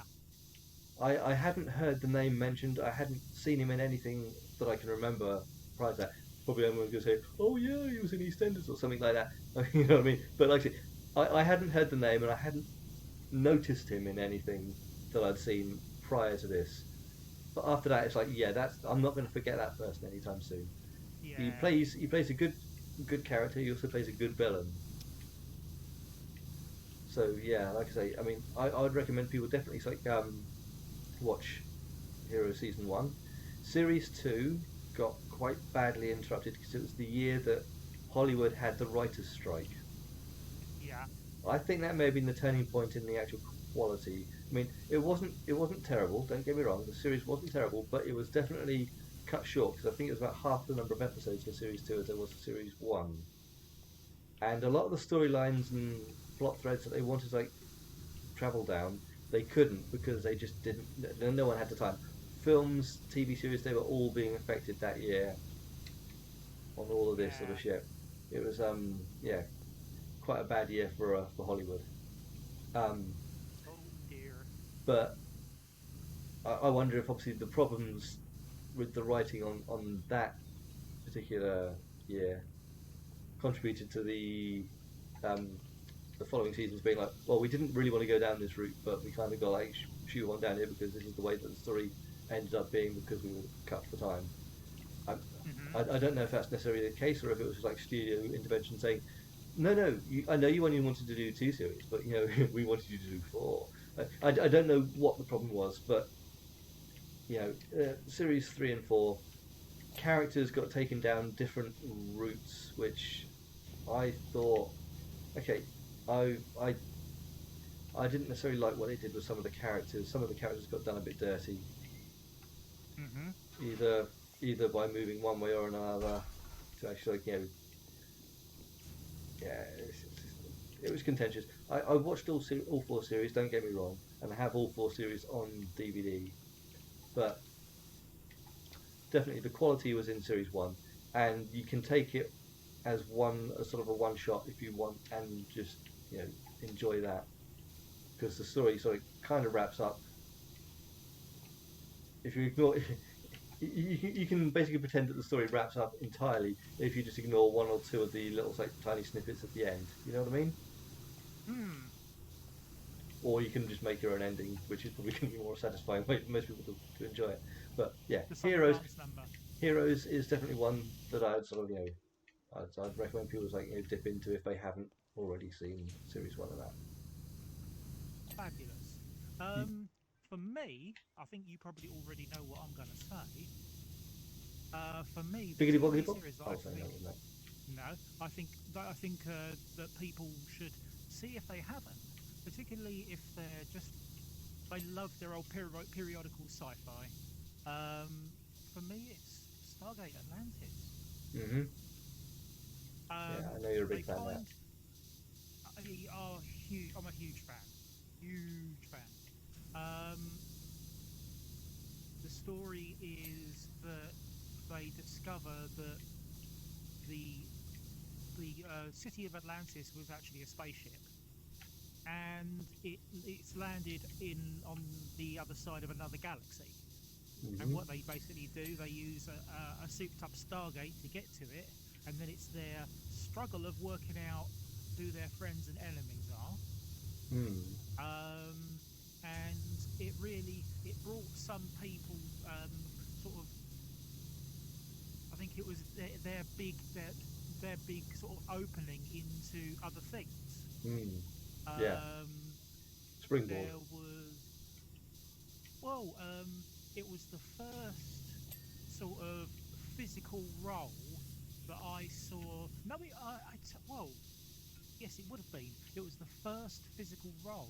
I hadn't heard the name mentioned. I hadn't seen him in anything that I can remember prior to that. Probably I'm going to say, oh yeah, he was in EastEnders or something like that. You know what I mean? But like I said, I hadn't heard the name and I hadn't noticed him in anything that I'd seen prior to this. But after that, it's like, yeah, that's I'm not going to forget that person anytime soon. Yeah. He plays a good character. He also plays a good villain. So yeah, like I say, I mean, I would recommend people definitely watch Hero Season 1. Series 2 got quite badly interrupted because it was the year that Hollywood had the writer's strike. Yeah. I think that may have been the turning point in the actual quality. I mean, it wasn't terrible. Don't get me wrong. The series wasn't terrible, but it was definitely cut short because I think it was about half the number of episodes for Series 2 as there was for Series 1. And a lot of the storylines and plot threads that they wanted to travel down they couldn't because they just didn't. No one had the time. Films, TV series, they were all being affected that year on all of this sort of Yeah. shit. It was yeah, quite a bad year for Hollywood. Um, Oh dear. but I wonder if obviously the problems with the writing on that particular year contributed to um, the following seasons being like, well, we didn't really want to go down this route, but we kind of got like shoe on down here because this is the way that the story ended up being because we were cut for time. I, Mhm. I don't know if that's necessarily the case or if it was just like studio intervention saying, no, no, I know you only wanted to do 2 series, but you know we wanted you to do 4. I don't know what the problem was, but you know, series 3 and 4 characters got taken down different routes, which I thought, okay, I I didn't necessarily like what they did with some of the characters. Some of the characters got done a bit dirty, Mhm. either by moving one way or another to actually, you know, yeah, it was contentious. I watched all 4 series. Don't get me wrong, and I have all 4 series on DVD, but definitely the quality was in series 1, and you can take it as sort of a one shot if you want, and just you know enjoy that because the story sort of kind of wraps up. If you ignore, you can basically pretend that the story wraps up entirely if you just ignore one or two of the little like tiny snippets at the end. You know what I mean? Hmm. Or you can just make your own ending, which is probably going to be more satisfying way for most people to enjoy it. But yeah, The song and Heroes dance number. Heroes is definitely one that I'd sort of I'd recommend people like dip into if they haven't already seen series 1 of that. Fabulous. Hmm. For me, I think you probably already know what I'm gonna say. For me, the Biggity boggity TV bog. series that I I'll say no think on that. no, I think that people should see if they haven't, particularly if they're just they love their old periodical sci-fi. For me, it's Stargate Atlantis. Hmm. Yeah, I know you're a They big fan of that. kind are huge. I'm a huge fan, huge fan. Um, the story is that they discover that the the city of Atlantis was actually a spaceship, and it's landed in on the other side of another galaxy. And Hmm. what they basically do, they use a souped up Stargate to get to it, and then it's their struggle of working out who their friends and enemies are. Hmm. Um, and it brought some people sort of I think it was their big sort of opening into other things. Hmm. Yeah. Um, Springboard. there was well, it was the first sort of physical role that I saw. No, well, yes, it would have been. It was the first physical role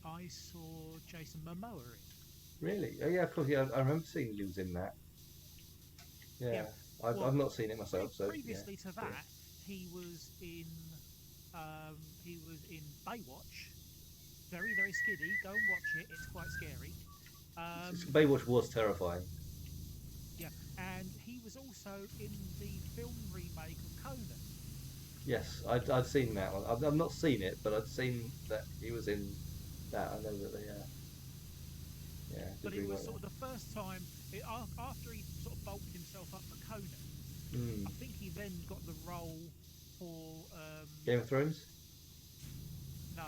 I saw Jason Momoa in. Really? Oh yeah, of course. Yeah, I remember seeing you was in that. Yeah, Yeah, I've well, not seen it myself, so yeah, previously to cool. that, he was in he was in Baywatch. Very very skiddy. Go and watch it. It's quite scary. Um, Baywatch was terrifying. yeah, and he was also in the film remake of Conan. Yes, I'd seen that one. I've not seen it, but I'd seen that he was in that. I know that they yeah did But it was remake sort that. of the first time after he sort of bulked himself up for Conan. Hmm. I think he then got the role for Game of Thrones. no,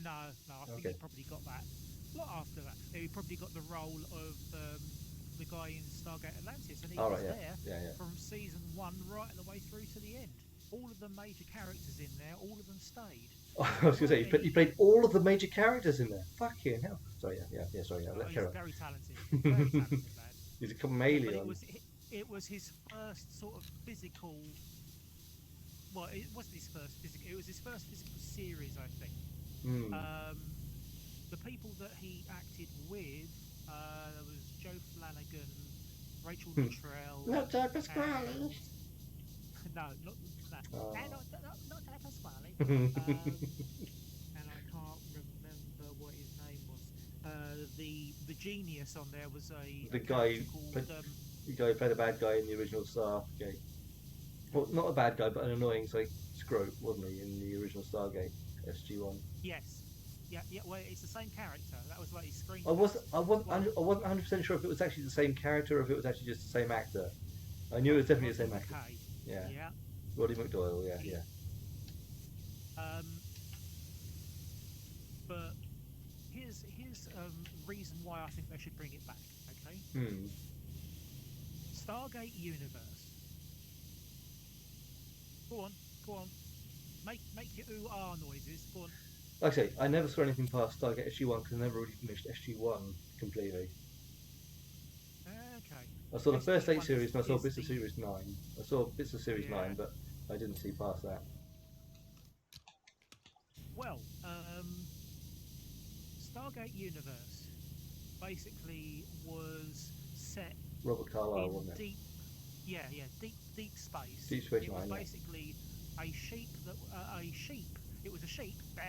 no. I think he Okay. probably got that a lot after that. He probably got the role of the guy in Stargate Atlantis, and he All right. was Yeah. there Yeah. from season one right the way through to the end. All of the major characters in there, all of them stayed. Yeah. I was gonna say he Roy, played all of the major characters in there. Fucking hell. Sorry. Yeah. Yeah. Yeah. Sorry. Yeah. Let he's carry very on. talented lad. He's a But chameleon. it was his first sort of physical. Well, it wasn't his first physical. It was his first physical series, I think. Hmm. Um, the people that he acted with, there was Joe Flanagan, Rachel Luttrell, Not Doug Pasquale. and no, not no, no, Oh. not Joe Pasquale. Hmm. Um, and I can't remember what his name was. the genius on there was The a guy character called played, the guy who played a bad guy in the original Stargate. Well, not a bad guy, but an annoying like scrope, wasn't he, in the original Stargate SG-1? yes, yeah, yeah. Well, it's the same character. That was like his screen I was test. I wasn't Well, I wasn't 100% sure if it was actually the same character or if it was actually just the same actor. I knew it was definitely the Rodney same actor. McKay. Yeah, Yeah, Roddy McDoyle. Yeah, he. yeah. Um, but here's reason why I think they should bring it back. Okay, Hmm. Stargate Universe. Go on, go on. Make your ooh ah noises. Go on. Like I say, I never saw anything past Stargate SG-1 because I never really finished SG-1 completely. Okay. I saw the first SG eight One series and I saw is bits of the Series 9. I saw bits of Series yeah. 9, but I didn't see past that. Well, Stargate Universe basically was set Robert Carlyle, in wasn't it? deep, yeah, yeah, deep space. Deep Space It was Nine, yeah. basically a sheep that a sheep. It was a sheep. Bah.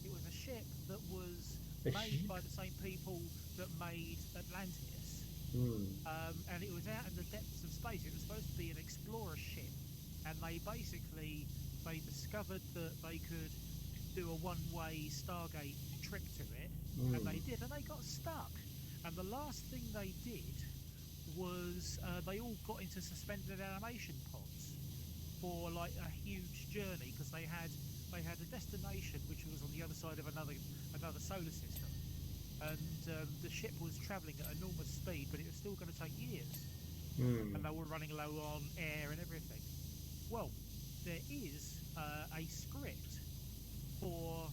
It was a ship that was A made sheep? by the same people that made Atlantis, Hmm. and it was out in the depths of space. It was supposed to be an explorer ship, and they discovered that they could do a one-way Stargate trip to it, and Hmm. they did, and they got stuck. And the last thing they did was they all got into suspended animation pods for like a huge journey because they had a destination which was on the other side of another solar system, and the ship was travelling at enormous speed, but it was still going to take years, Hmm. and they were running low on air and everything. Well, there is a script for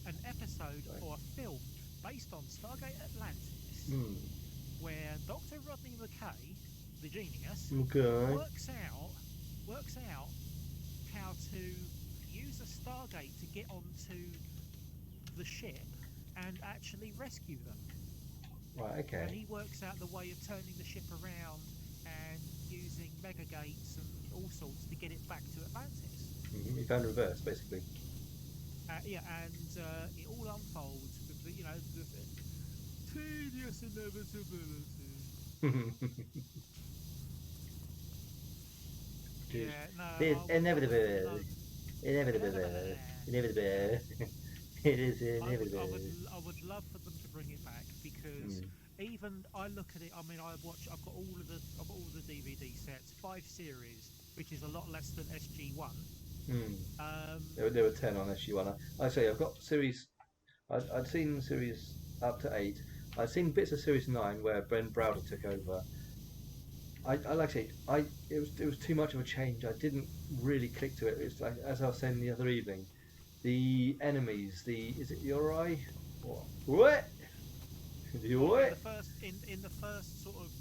an episode Right. or a film based on Stargate Atlantis, Hmm. where Dr. Rodney McKay, the genius, Okay. works out how to use a Stargate to get onto the ship and actually rescue them. Right, And okay. he works out the way of turning the ship around and using mega gates and all sorts to get it back to Atlantis. He found reverse, basically. Yeah, and it all unfolds with the tedious inevitability. Just, Yeah, no, it's I would inevitable. love Inevitable. inevitable. Inevitable. It is I would, I inevitable. would, I would love for them to bring it back because Hmm. even I look at it. I mean, I've got all of the DVD sets, 5 series, which is a lot less than SG-1. Hmm. Um, There were 10 on SG-1. I say I've got series. I'd seen series up to 8. I'd seen bits of series 9 where Ben Browder took over. I like I say, it was too much of a change. I didn't really click to it. It's like as I was saying the other evening, the enemies. Is it the Ori? What? The well, what? in the first sort of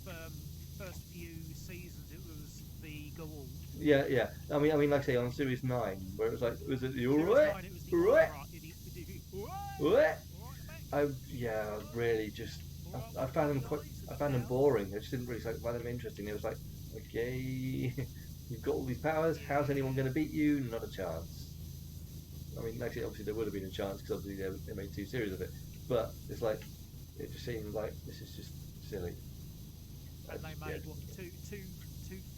first few seasons, it was the Goa'uld. Yeah, yeah. I mean, like I say, on series 9, where it was like, was it the Series Ori? 9, it was the What? alright. What? What? Alright, mate. Yeah, What? really just. Alright, I what found about them the quite. eyes and I the found them mouth? boring. I just didn't really find them interesting. It was like, okay, you've got all these powers. How's anyone going Yeah. to beat you? Not a chance. I mean, actually, obviously there would have been a chance because obviously they made 2 series of it. But it's like it just seems like this is just silly. And they Yeah. made what two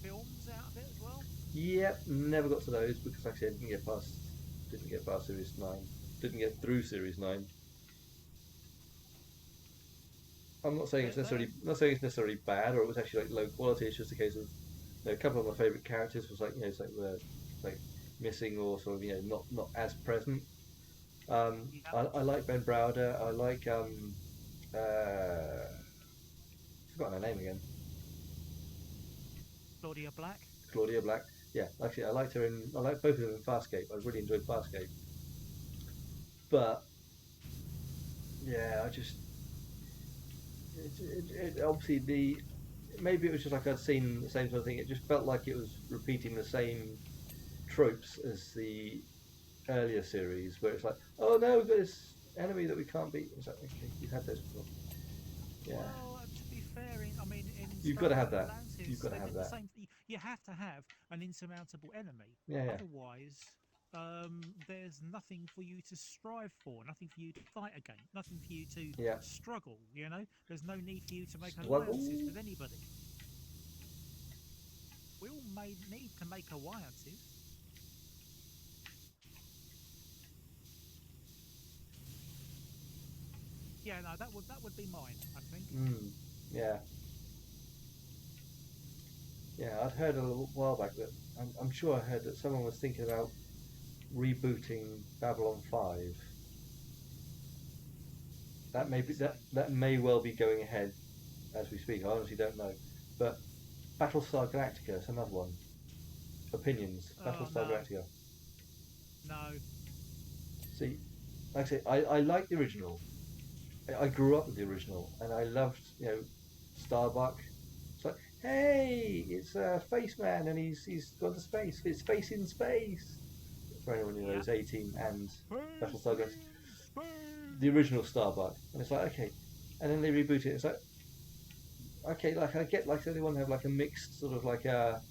films out of it as well. Yep, never got to those because like I said, didn't get past series 9, didn't get through series 9. I'm not saying They're, it's they're, necessarily bad or it was actually like low quality. It's just a case of a couple of my favourite characters was like it's like were like missing or sort of not as present. yeah, I like Ben Browder. I like forgotten her name again. Claudia Black. Claudia Black. Yeah, actually I liked her in. I like both of them in Farscape. I really enjoyed Farscape. But yeah, I just obviously maybe it was just like I'd seen the same sort of thing. It just felt like it was repeating the same tropes as the earlier series, where it's like, oh no, we've got this enemy that we can't beat. It's like, okay, you've had those before. Yeah, Well, to be fair, I mean, in you've got to have Stargate that. You've Atlantis, got to they have did the that. same. You have to have an insurmountable enemy. Yeah, yeah. Otherwise, there's nothing for you to strive for, nothing for you to fight against, nothing for you to Yeah. struggle. There's no need for you to make Struggle. alliances with anybody. We all need to make alliances. Yeah, no, that would be mine, I think. Yeah. Yeah, I'd heard a little while back that I'm sure I heard that someone was thinking about rebooting Babylon 5. That may be that may well be going ahead as we speak. I honestly don't know, but Battlestar Galactica is another one. Opinions. Oh Battlestar no, Galactica. no. See, like I say, I like the original. I grew up with the original, and I loved Starbuck. It's like, hey, it's Spaceman, and he's gone to space. It's space in space. For anyone who knows, 18 and Battlestar Galactica. The original Starbuck, and it's like, okay, and then they reboot it. It's like, okay, like I get like they want to have like a mixed sort of like a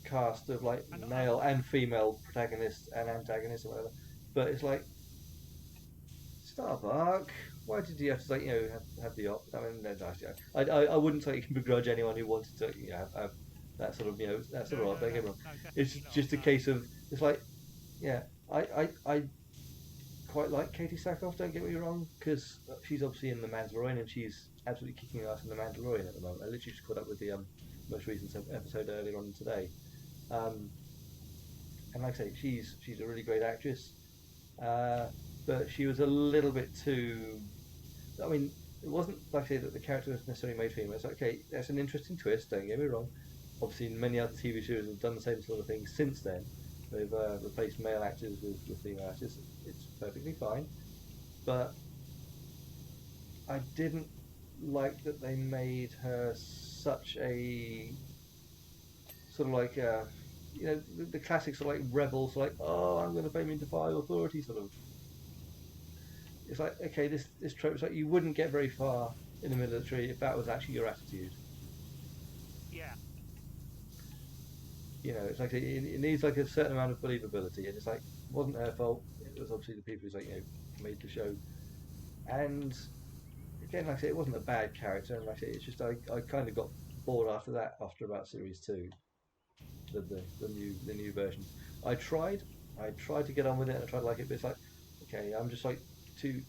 cast of like male and female protagonists and antagonists or whatever, but it's like Starbuck. Why did you have to have the op? I mean, no, I wouldn't begrudge anyone who wanted to have that sort of that sort of op. Don't get me wrong. It's just a case of it's like I quite like Katie Sackhoff. Don't get me wrong, because she's obviously in The Mandalorian and she's absolutely kicking ass in The Mandalorian at the moment. I literally just caught up with the most recent episode earlier on today, and like I say, she's a really great actress. But she was a little bit too. I mean, it wasn't like I say that the character was necessarily made female. It's like, okay, that's an interesting twist. Don't get me wrong. Obviously, many other TV shows have done the same sort of thing since then. They've replaced male actors with female actors. It's perfectly fine, but I didn't like that they made her such a sort of like the classics are like rebels, like, oh, I'm going to pay me to defy authority sort of. It's like, okay, this trope is like you wouldn't get very far in the military if that was actually your attitude. Yeah. It's like it needs like a certain amount of believability, and it's like it wasn't her fault. It was obviously the people who made the show. And again, like I say, it wasn't a bad character, and like I say, it's just I kind of got bored after that after about series 2, the new version. I tried to get on with it, and I tried to like it, but it's like, okay, I'm just like too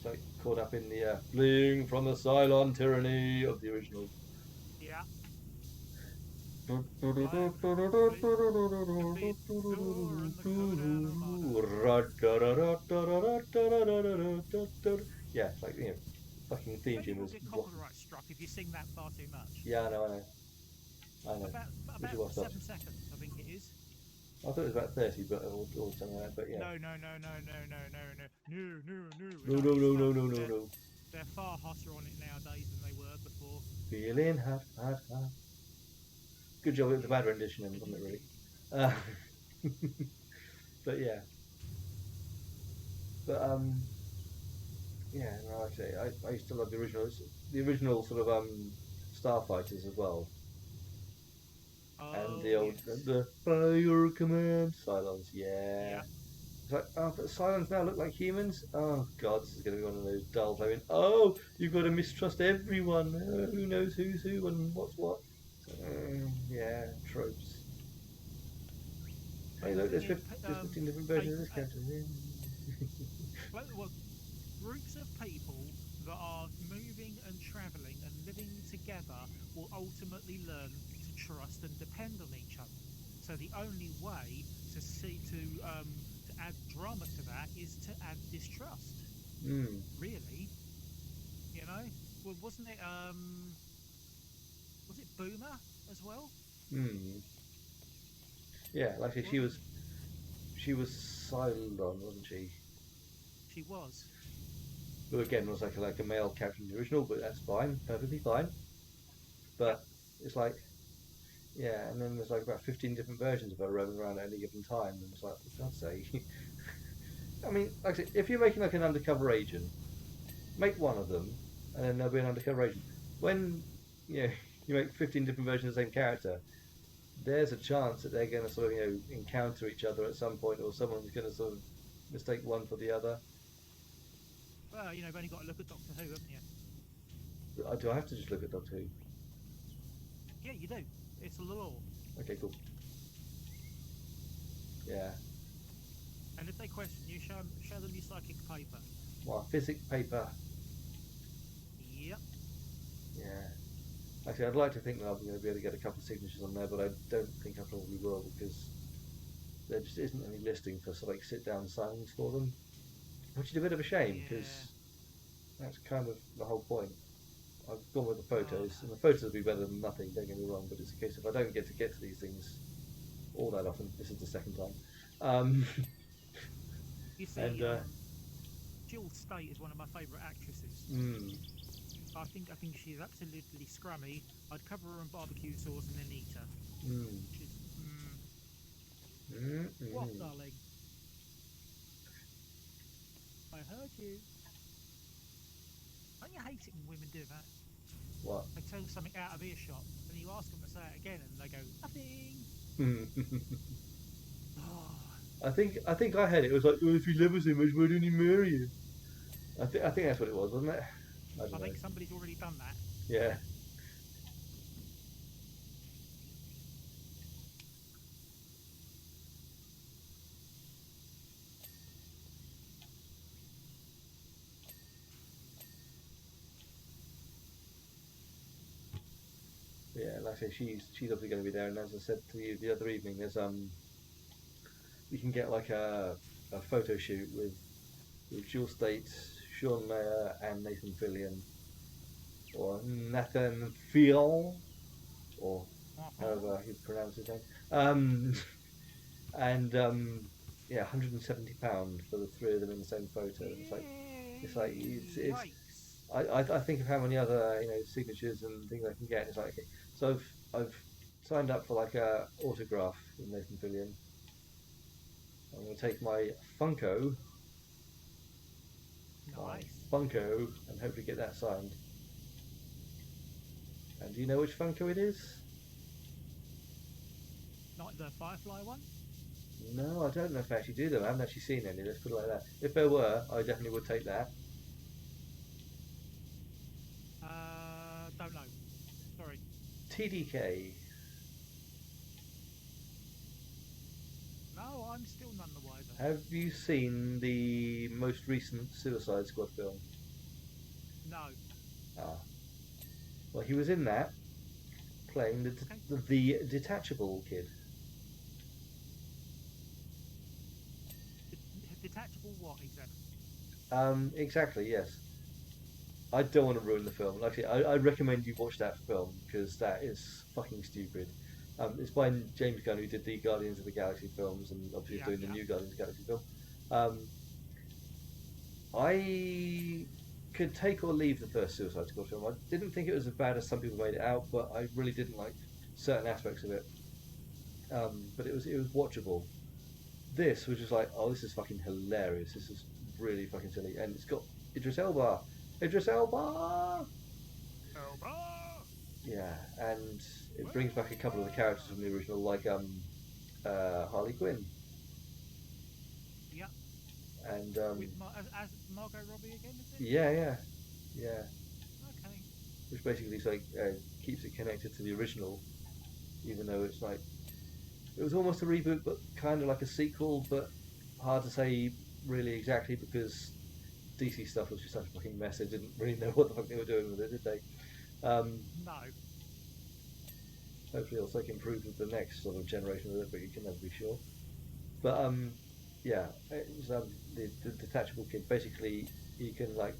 like caught up in the fleeing from the Cylon tyranny of the original. Yeah. Yeah, like fucking theme tune was. Get copyright struck if you sing that far too much. Yeah, I know. About 7 seconds, I think it is. I thought it was about 30, but or something like that. But yeah. No. No. They're far hotter on it nowadays than they were before. Feeling hot. Good job. It was a bad rendition, wasn't it? Really. But yeah. But yeah. No, like I say, I used to love the original sort of starfighters as well. Oh, and the old yes. the by your command Cylons, yeah. It's like, oh, but Cylons now look like humans. Oh god, this is going to be one of those dull. I mean, oh, you've got to mistrust everyone. Who knows who's who and what's what? So, yeah, tropes. Hey, look, there's 15 different versions of this character. Well, groups of people that are moving and travelling and living together will ultimately learn to trust and depend on each other. So the only way to add drama to that is to add distrust. Really, Well, wasn't it? Was it Boomer as well? Yeah, like she was Cylon, wasn't she? She was. Who again was like a male character in the original, but that's fine, perfectly fine. But it's like, yeah, and then there's like about 15 different versions of her roaming around at any given time, and it's like, for God's sake. I mean, like I said, if you're making like an undercover agent, make one of them, and then there'll be an undercover agent. When you make 15 different versions of the same character, there's a chance that they're going to sort of encounter each other at some point, or someone's going to sort of mistake one for the other. Well, you've only got to look at Doctor Who, haven't you? Do I have to just look at Doctor Who? Yeah, you do. It's the law. Okay, cool. Yeah. And if they question you, show them your psychic paper. Well, physics paper. Yep. Yeah. Actually, I'd like to think that I'm going to be able to get a couple of signatures on there, but I don't think I probably will because there just isn't any listing for like sit-down signings for them, which is a bit of a shame because that's kind of the whole point. I've gone with the photos, and the photos will be better than nothing. Don't get me wrong, but it's a case if I don't get to these things all that often. This is the second time. You see, and Jill State is one of my favourite actresses. I think she's absolutely scrummy. I'd cover her in barbecue sauce and then eat her. She's, what, darling? I heard you. Don't you hate it when women do that? What? They tell something out of earshot, and you ask them to say it again, and they go, nothing. I think I had it. It was like, oh, if you love us so much, why don't you marry you? I think that's what it was, wasn't it? I think somebody's already done that. Yeah. Yeah, like I say, she's obviously going to be there, and as I said to you the other evening, there's we can get like a photo shoot with Jill State, Sean Mayer, and Nathan Fillion, or Nathan Fillion, or however you pronounce his name. And yeah, £170 for the three of them in the same photo. It's I think of how many other signatures and things I can get. It's like, okay, so I've signed up for like a autograph with Nathan Fillion. I'm going to take my Funko, and hopefully get that signed. And do you know which Funko it is? Not the Firefly one? No, I don't know if I actually do them. I haven't actually seen any. Let's put it like that. If there were, I definitely would take that. Don't know. Sorry. TDK. No, I'm still none the wiser. Have you seen the most recent Suicide Squad film? No. Ah. Well, he was in that, playing the detachable kid. Detachable what exactly? Exactly, yes. I don't want to ruin the film. Actually, I recommend you watch that film because that is fucking stupid. It's by James Gunn, who did the Guardians of the Galaxy films, and obviously is doing the new Guardians of the Galaxy film. I could take or leave the first Suicide Squad film. I didn't think it was as bad as some people made it out, but I really didn't like certain aspects of it. But it was watchable. This was just like, oh, this is fucking hilarious. This is really fucking silly, and it's got Idris Elba. Yeah, and it brings back a couple of the characters from the original, like Harley Quinn. Yeah. And as Margot Robbie again, is it? Yeah. Okay. Which basically keeps it connected to the original, even though it's like it was almost a reboot, but kind of like a sequel, but hard to say really exactly because DC stuff was just such a fucking mess. They didn't really know what the fuck they were doing with it, did they? No. Hopefully it'll take improve with the next sort of generation of it, but you can never be sure. But yeah, it was, the detachable kid. Basically, he can like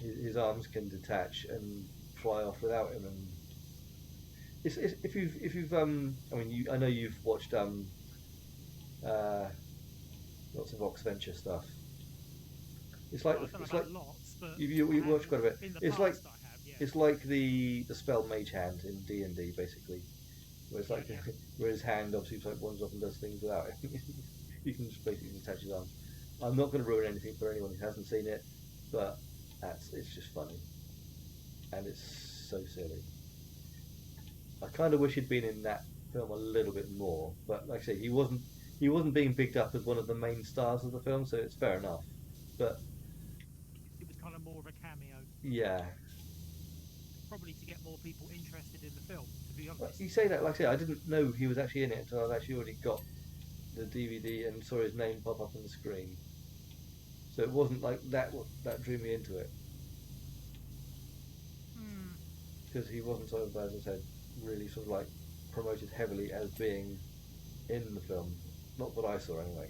his arms can detach and fly off without him. And if you've I mean, I know you've watched lots of Vox Venture stuff. It's like lots, but you watch quite a bit. It's like I have, yeah. It's like the spell Mage Hand in D&D, basically, where it's like where his hand obviously like wanders off and does things without it. You can just basically detach his arms. I'm not going to ruin anything for anyone who hasn't seen it, but it's just funny, and it's so silly. I kind of wish he'd been in that film a little bit more. But like I say, he wasn't being picked up as one of the main stars of the film, so it's fair enough. But It was kind of more of a cameo, yeah, probably to get more people interested in the film. To be but honest. you say that, like I say, I didn't know he was actually in it until I'd actually already got the DVD and saw his name pop up on the screen. So it wasn't like that drew me into it, Hmm. because he wasn't sort of, as I said, really sort of like promoted heavily as being in the film. Not that I saw anyway.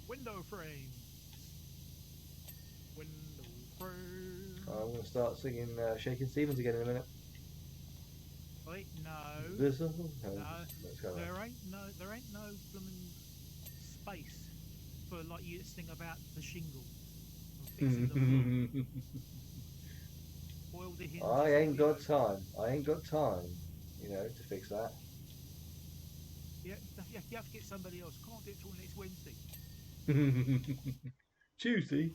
Window frame. Window frame. I'm going to start singing Shakin' Stevens again in a minute. Wait, no. Visible. No, No, let's go. there ain't no blooming space for like you to sing about the shingle and fixing the floor, oil the hinges I of ain't the got oak. time. I ain't got time, to fix that. Yeah, you have to get somebody else. Can't do it till next Wednesday. Tuesday,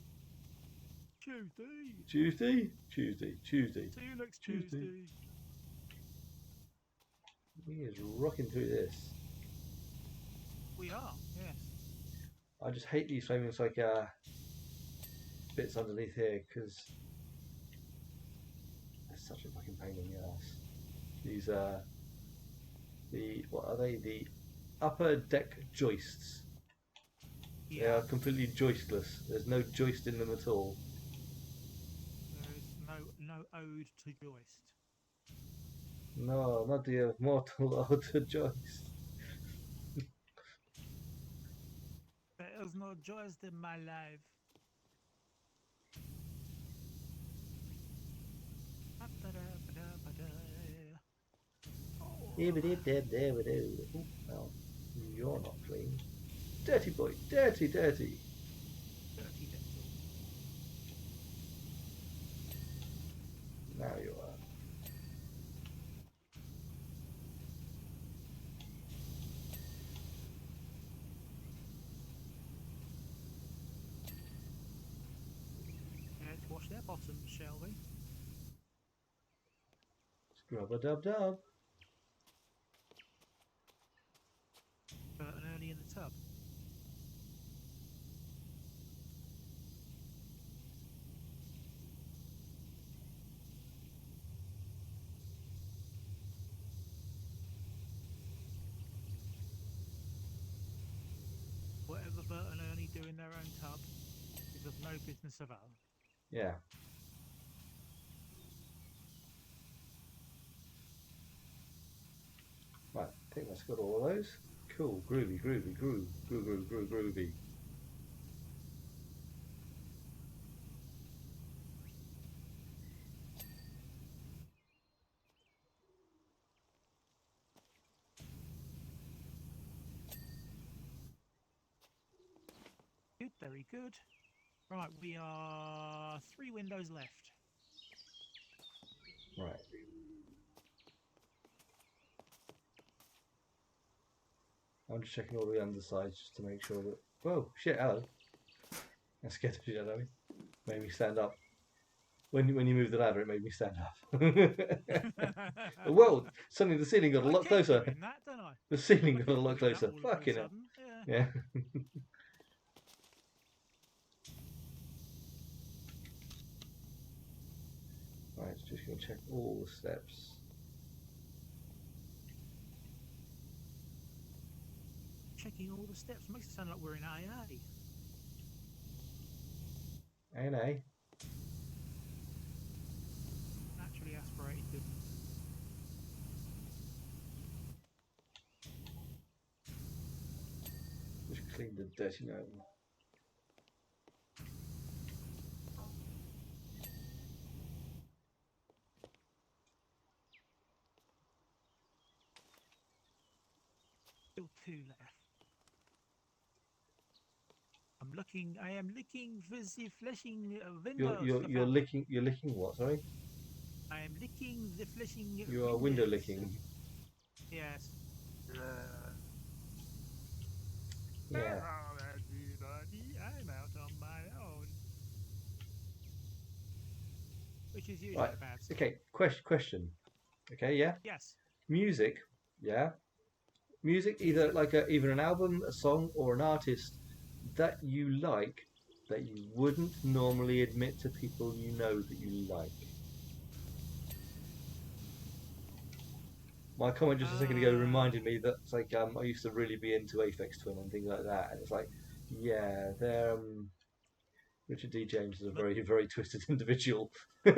Tuesday. Tuesday, Tuesday, Tuesday, See you next Tuesday. Tuesday. He is rocking through this. We are, yes. I just hate these famous bits underneath here because they're such a fucking pain in the ass. These what are they? The upper deck joists. They Yeah. are completely joistless. There's no joist in them at all. There is no ode to joist. No, not the mortal outer joist. There is no joist in my life. Oh, Well, you're not clean. Dirty boy, dirty, dirty. dirty dental. Now you are. Let's wash their bottoms, shall we? Scrub a dub dub. Burton early in the tub. Whatever Bert and Ernie do in their own tub is of no business of ours. Yeah. Right, I think that's got all of those. Cool, groovy, groovy, groovy. Good, very good. Right, we are 3 windows left. Right. I'm just checking all the undersides just to make sure that. Whoa, shit, hello. That scared the shit out of me. Made me stand up. When you moved the ladder, it made me stand up. Whoa! Suddenly the ceiling got a I lot keep closer. doing that, don't I? The ceiling I got a keep lot doing that closer. all of a Fucking hell. sudden. Yeah. Right, just going to check all the steps. Checking all the steps makes it sound like we're in AA. A&A. Naturally aspirated goodness. Just clean the dirty gnome. Still 2 left. I am looking for the flashing window. You're licking what, sorry? I am licking the flashing You are windows. window licking. Yes. Yeah. I'm out on my own. Which which is usually Right. a bad sign. Okay. Question. Okay. Yeah. Yes. Music. Yeah. Music, either like either an album, a song, or an artist that you like that you wouldn't normally admit to people you know that you like. My comment just a second ago Uh, reminded me that it's like I used to really be into Aphex Twin and things like that, and it's like, yeah, they're Richard D. James is a but very very twisted individual. uh,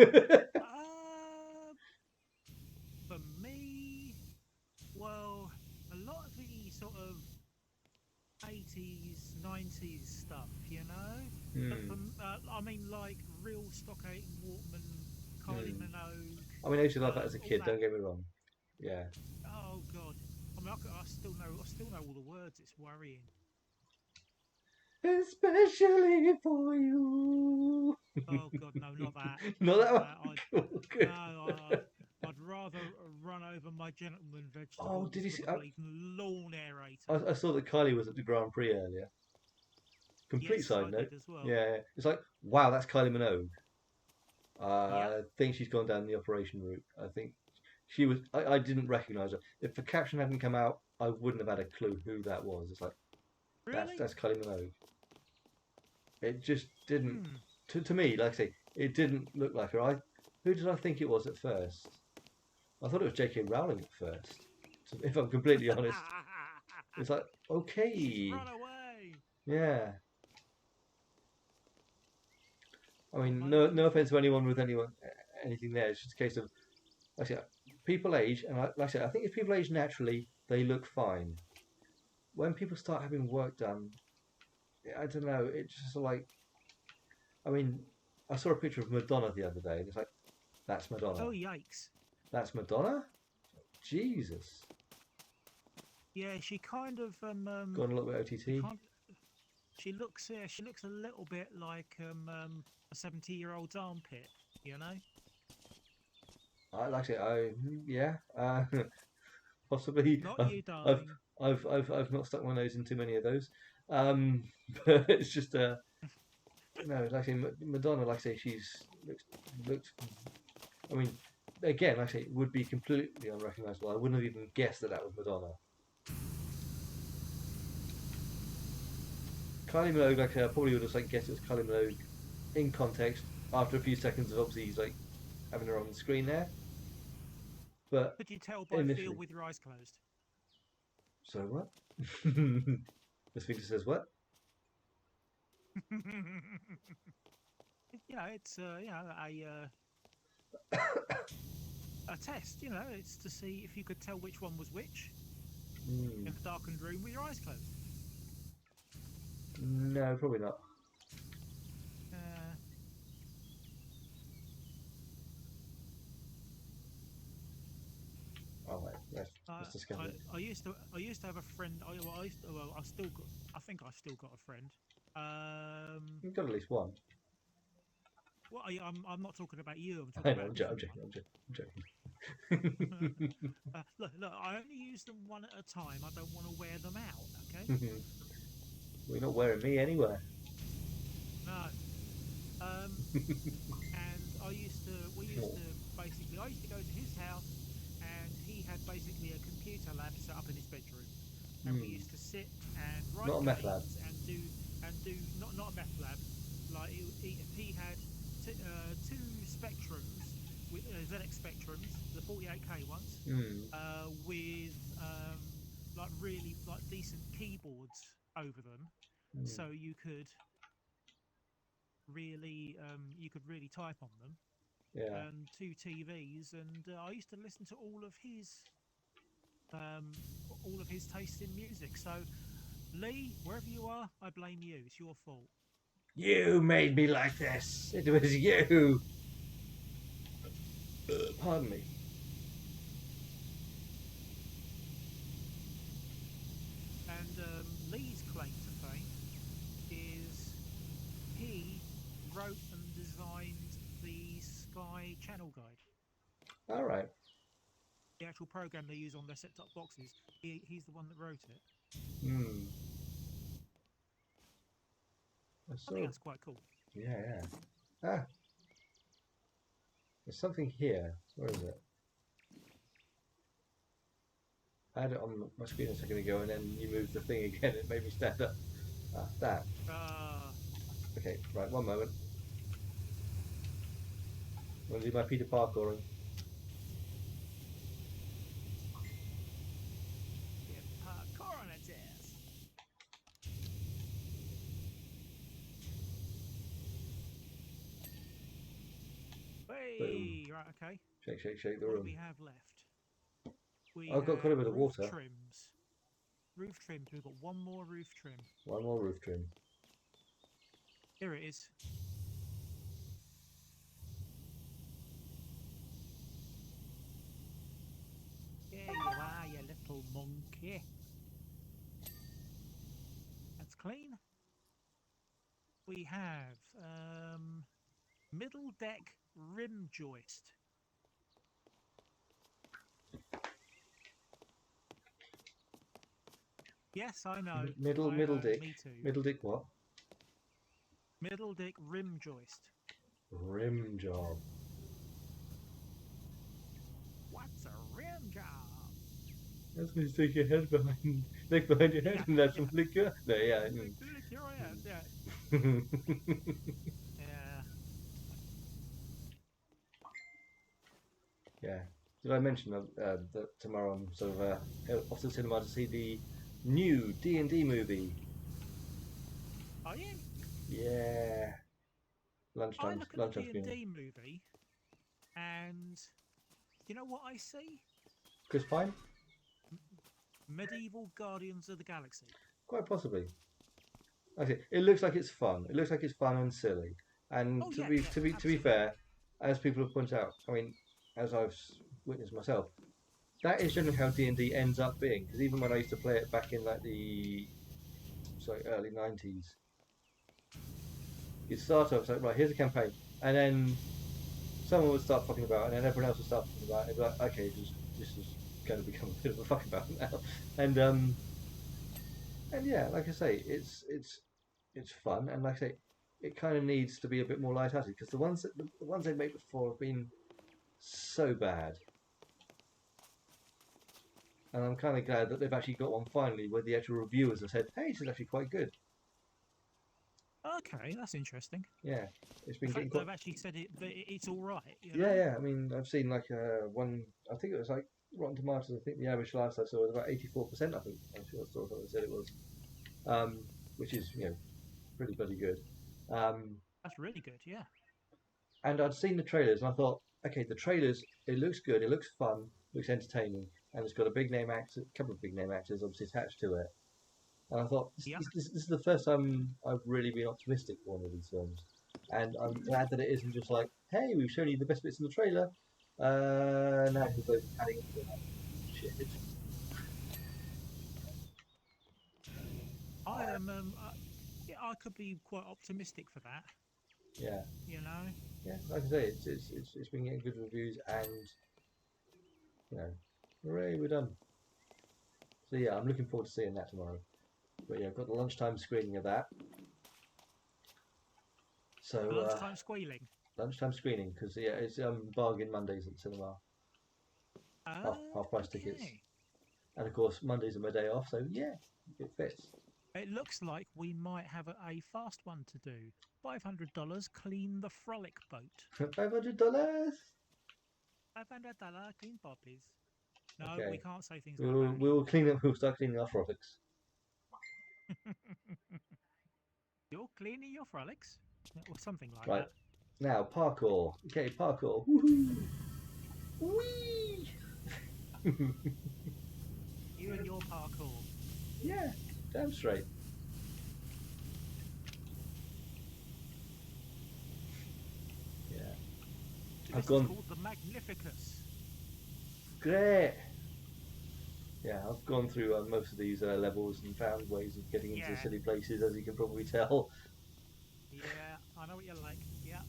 for me, well, a lot of the sort of 80s, 90s stuff, you know. But Hmm. I mean, like real Stock Aitken Waterman, Kylie Hmm. Minogue, I mean, I used to love that as a all kid. that. Don't get me wrong. Yeah. Oh God. I mean, I still know all the words. It's worrying. Especially for you. Oh God, no, not that, Not that not one. that. Cool, No, good. I'd rather run over my gentleman Oh, did vegetables you with see? a bleeding lawn aerator. I saw that Kylie was at the Grand Prix earlier. Complete Yes, side I note. did as well. Yeah, it's like, wow, that's Kylie Minogue. Yep. I think she's gone down the operation route. I think she was. I didn't recognise her. If the caption hadn't come out, I wouldn't have had a clue who that was. It's like Really? that's Kylie Minogue. It just didn't. Hmm. To me, like I say, it didn't look like her. Who did I think it was at first? I thought it was J.K. Rowling at first. If I'm completely honest, it's like She's okay, run away. yeah. I mean, I no offense to anyone with anything there. It's just a case of, like I said, people age, and like I said, I think if people age naturally, they look fine. When people start having work done, I don't know. It's just like, I mean, I saw a picture of Madonna the other day, and it's like, that's Madonna. Oh yikes. That's Madonna. Jesus, Yeah, she kind of gone a little bit she OTT. kind she looks a little bit like a 70-year-old's armpit, you know? I like I say, yeah, possibly. Not you, I've, darling. I've not stuck my nose in too many of those. But it's just no, like I say, Madonna, like I say, she's looks. I mean, again, like I say, it would be completely unrecognisable. I wouldn't have even guessed that that was Madonna. Kylie Minogue, like I say, I probably would have like guessed it was Kylie Minogue in context after a few seconds of obviously like having her on the screen there. But Could you tell by feel initially, with your eyes closed? so what? This Victor says what? Yeah, it's a test. You know, it's to see if you could tell which one was which Hmm. in the darkened room with your eyes closed. No, probably not. Uh, Oh, wait, let's discover it. I used to have a friend. I still got. I think I still got a friend. You've got at least one. Well, I'm not talking about you. I'm I talking know, about a I'm different joking, one. I'm joking. Look, I only use them one at a time. I don't want to wear them out. Okay? Well, you're not wearing me anywhere. No. And I used to go to his house, and he had basically a computer lab set up in his bedroom, and we Hmm. used to sit and write Not a meth lab. games and do not a meth lab. Like he had two spectrums with ZX spectrums, the 48K ones, Hmm. with like really like decent keyboards over them, Hmm. so you could really type on them, Yeah. and two TVs, and I used to listen to um, all of his taste in music. So, Lee, wherever you are, I blame you. It's your fault. You made me like this. It was you. Pardon me. And Lee's claim to fame is he wrote and designed the Sky Channel Guide, All right. the actual program they use on their set-top boxes. He's the one that wrote it. Hmm. I I think saw. that's quite cool. Yeah, yeah. Ah, There's something here. Where is it? I had it on my screen a second ago, and then you moved the thing again. It made me stand up. Ah, that. Okay, right. One moment. I'm gonna do my Peter Parkouring. Get parkour on its ass. Hey, right, okay. Shake, shake, shake the What do room. we have left? We I've got quite a bit of roof water. trims. Roof trims. We've got one more roof trim. One more roof trim. Here it is. There you are, you little monkey. That's clean. We have middle deck rim joist. Yes, I know. Middle dick. Me too. Middle dick what? Middle deck rim joist. Rim job. What's a rim job? That's when you stick your head behind, leg behind your head, and that's some flicker. No, yeah. Lick your ass, yeah. Yeah. Yeah. Did I mention that tomorrow I'm sort of off to the cinema to see the new D&D movie? Are you? Yeah. I Lunchtime look at the screening. D&D movie, and you know what I see? Chris Pine? Medieval Guardians of the Galaxy. Quite possibly. Okay, it looks like it's fun. It looks like it's fun and silly. And Oh, to yeah, be yeah, to be absolutely. fair, as people have pointed out, I mean, as I've witnessed myself, that is generally how D&D ends up being. Because even when I used to play it back in like the early 90s, you'd start off like, right, here's a campaign, and then someone would start fucking about, and then everyone else would start fucking about, and it'd be like, okay, this is going to become a bit of a fuck about now, and yeah, like I say, it's fun, and like I say, it kind of needs to be a bit more light-hearted because the ones they made before have been so bad, and I'm kind of glad that they've actually got one finally where the actual reviewers have said, hey, this is actually quite good. Okay, that's interesting. Yeah, it's The been getting fact quite. they've actually said it's all right. You Yeah, know? yeah. I mean, I've seen like one. I think it was like Rotten Tomatoes. I think the average last I saw was about 84%. I think I'm sure I saw what they said it was, which is pretty bloody good. Um, That's really good. Yeah. and I'd seen the trailers and I thought, okay, the trailers it looks good, it looks fun, looks entertaining, and it's got a big name actor, a couple of big name actors obviously attached to it. And I thought Yep. this is the first time I've really been optimistic for one of these films, and I'm glad that it isn't just like, hey, we've shown you the best bits in the trailer. Now here's those padding into that shit. I am. Yeah, I could be quite optimistic for that. Yeah, You know. yeah. Like I say, it's been getting good reviews, and hooray, we're done. So yeah, I'm looking forward to seeing that tomorrow. But yeah, I've got the lunchtime screening of that. So Lunchtime squealing. lunchtime screening because yeah, it's bargain Mondays at the cinema, half price tickets, Okay. and of course Mondays are my day off, so yeah, it fits. It looks like we might have a fast one to do. $500, clean the frolic boat. $500. $500, clean poppies. No, we Okay, can't say things like we'll that we'll anymore. clean up. We'll start cleaning our frolics. You're cleaning your frolics? Or something like Right that. now, parkour. Okay, parkour. Woohoo! Whee! You and your parkour. Yeah, damn straight. Yeah, This I've is gone called the Magnificus. great. Yeah, I've gone through most of these levels and found ways of getting into Yeah. silly places, as you can probably tell. Yeah, I know what you're like. Yeah.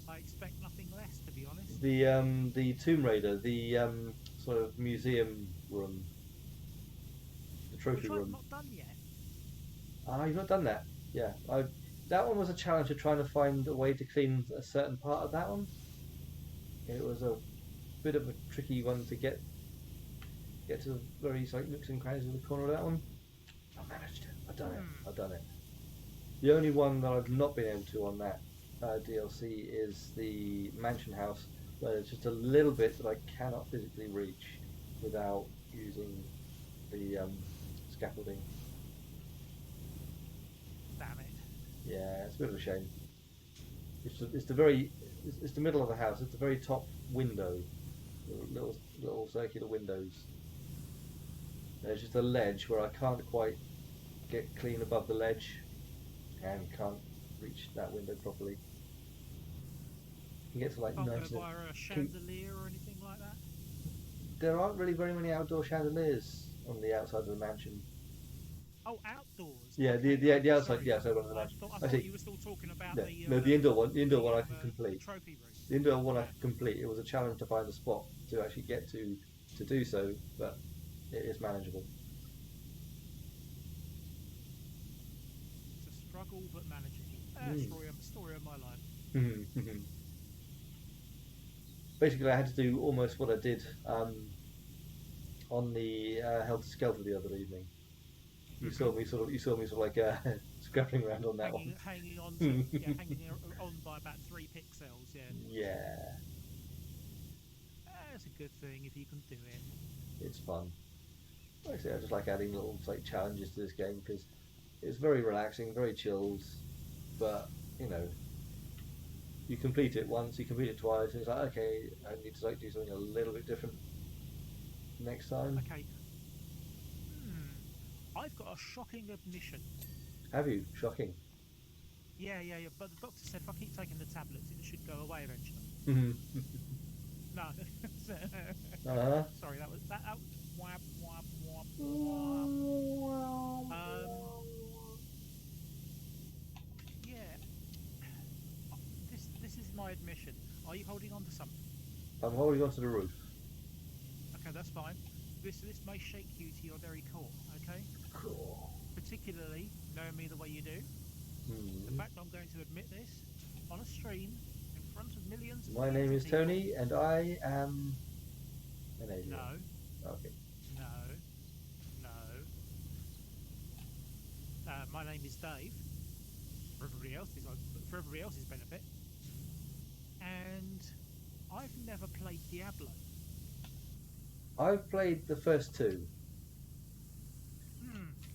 I expect nothing less, to be honest. The Tomb Raider, the sort of museum room, the trophy Which I've room. not done yet. Ah, you've not done that. Yeah, that one was a challenge of trying to find a way to clean a certain part of that one. It was a bit of a tricky one to get to the very like nooks and crannies of the corner of that one. I managed it. I've done it. I've done it. The only one that I've not been able to on that DLC is the mansion house, where there's just a little bit that I cannot physically reach without using the scaffolding. Damn it. Yeah, it's a bit of a shame. It's the middle of the house. It's the very top window, little circular windows. There's just a ledge where I can't quite get clean above the ledge, and can't reach that window properly. You can get to like Can't nice. go via a chandelier or anything like that? There aren't really very many outdoor chandeliers on the outside of the mansion. Oh, outdoors. Yeah, Okay, the outside, sorry. the outside one of the mansion. I I thought see. you were still talking about No, the no, the indoor one. The indoor one I can the complete. trophy room. The indoor one I Yeah. can complete. It was a challenge to find a spot to actually get to do so, but it is manageable. It's a struggle but manageable. Story of my life. Basically, I had to do almost what I did on the Helter Skelter the other evening. You saw me sort of like scrapping around on that one. Hanging on to, yeah, hanging on by about 3 pixels. Yeah. Yeah, That's a good thing if you can do it. it's fun. Like I say, I just like adding little like challenges to this game because it's very relaxing, very chilled. But you know, you complete it once, you complete it twice, and it's like okay, I need to like do something a little bit different next time. Okay. I've got a shocking admission. Have you? Shocking. Yeah. But the doctor said if I keep taking the tablets, it should go away eventually. No. Sorry, that was whap whap whap whap. Yeah. This is my admission. Are you holding on to something? I'm holding on to the roof. Okay, that's fine. This may shake you to your very core. Okay. Cool. Particularly knowing me the way you do. The fact I'm going to admit this on a stream in front of millions. My name is Tony, and I am an alien. No. Okay. No. My name is Dave. For everybody else's benefit. And I've never played Diablo. I've played the first two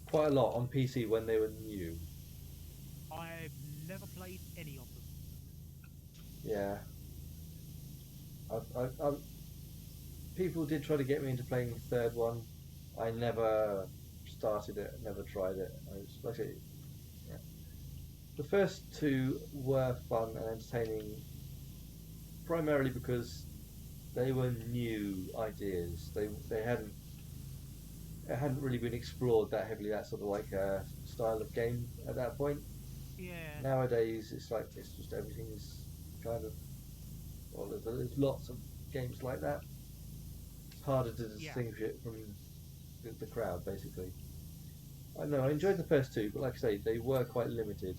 quite a lot on PC when they were new. I've never played any of them. Yeah. People did try to get me into playing the third one. I never started it, never tried it. I was, like I say, yeah. The first two were fun and entertaining, primarily because they were new ideas. They hadn't it hadn't really been explored that heavily. That sort of like style of game at that point. Yeah. Nowadays, it's like it's just everything's kind of well. There's lots of games like that. It's harder to distinguish it from the crowd, basically. I know I enjoyed the first two, but like I say, they were quite limited.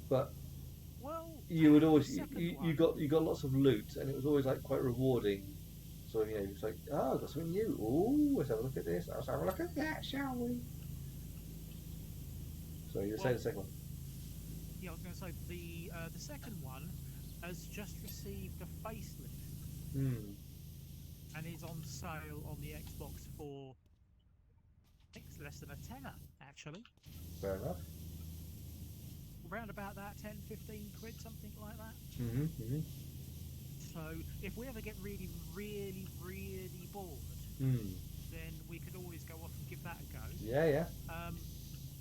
But you would always you got lots of loot, and it was always like quite rewarding. So you know, it's like, oh, I've got something new. Oh, let's have a look at this. Let's have a look at that, shall we? So you were saying the second one. Yeah, I was going to say the second one has just received a facelift and is on sale on the Xbox for I think it's less than a tenner actually. Fair enough. Around about that 10, 15 quid, something like that. So if we ever get really, really, really bored, then we could always go off and give that a go. Yeah.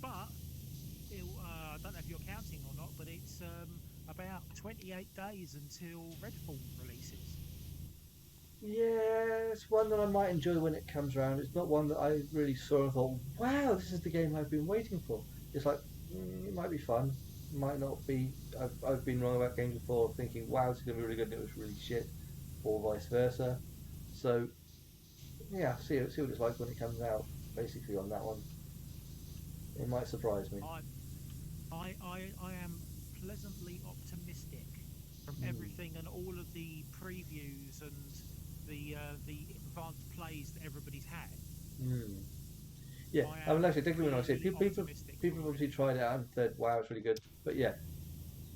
But I don't know if you're counting or not, but it's about 28 days until Redfall releases. Yeah, it's one that I might enjoy when it comes around. It's not one that I really saw and thought, wow, this is the game I've been waiting for. It's like, it might be fun, might not be. I've been wrong about games before, thinking, wow, this is going to be really good, and it was really shit, or vice versa. So, yeah, see what it's like when it comes out, basically, on that one. It might surprise me. I am pleasantly optimistic from Mm. everything and all of the previews and the advanced plays that everybody's had. Mm. Yeah, I I mean, am actually, don't get me wrong. I say really people optimistic people have for it. obviously tried it out and said, "Wow, it's really good." But yeah,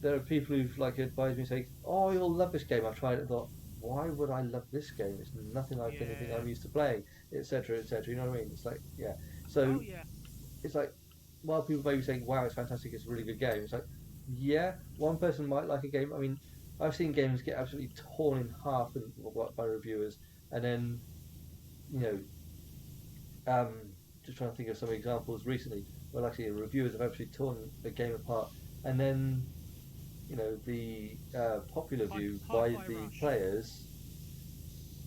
there are people who've like advised me saying, "Oh, you'll love this game." I've tried it and thought, "Why would I love this game? It's nothing like anything Yeah. I'm used to playing, etc., etc." You know what I mean? It's like, yeah. So Oh yeah. it's like, while people may be saying, "Wow, it's fantastic, it's a really good game," it's like, yeah, one person might like a game. I mean, I've seen games get absolutely torn in half by reviewers, and then you know, um, just trying to think of some examples recently where actually reviewers have actually torn a game apart, and then the popular view by Hi-Fi the Rush. players.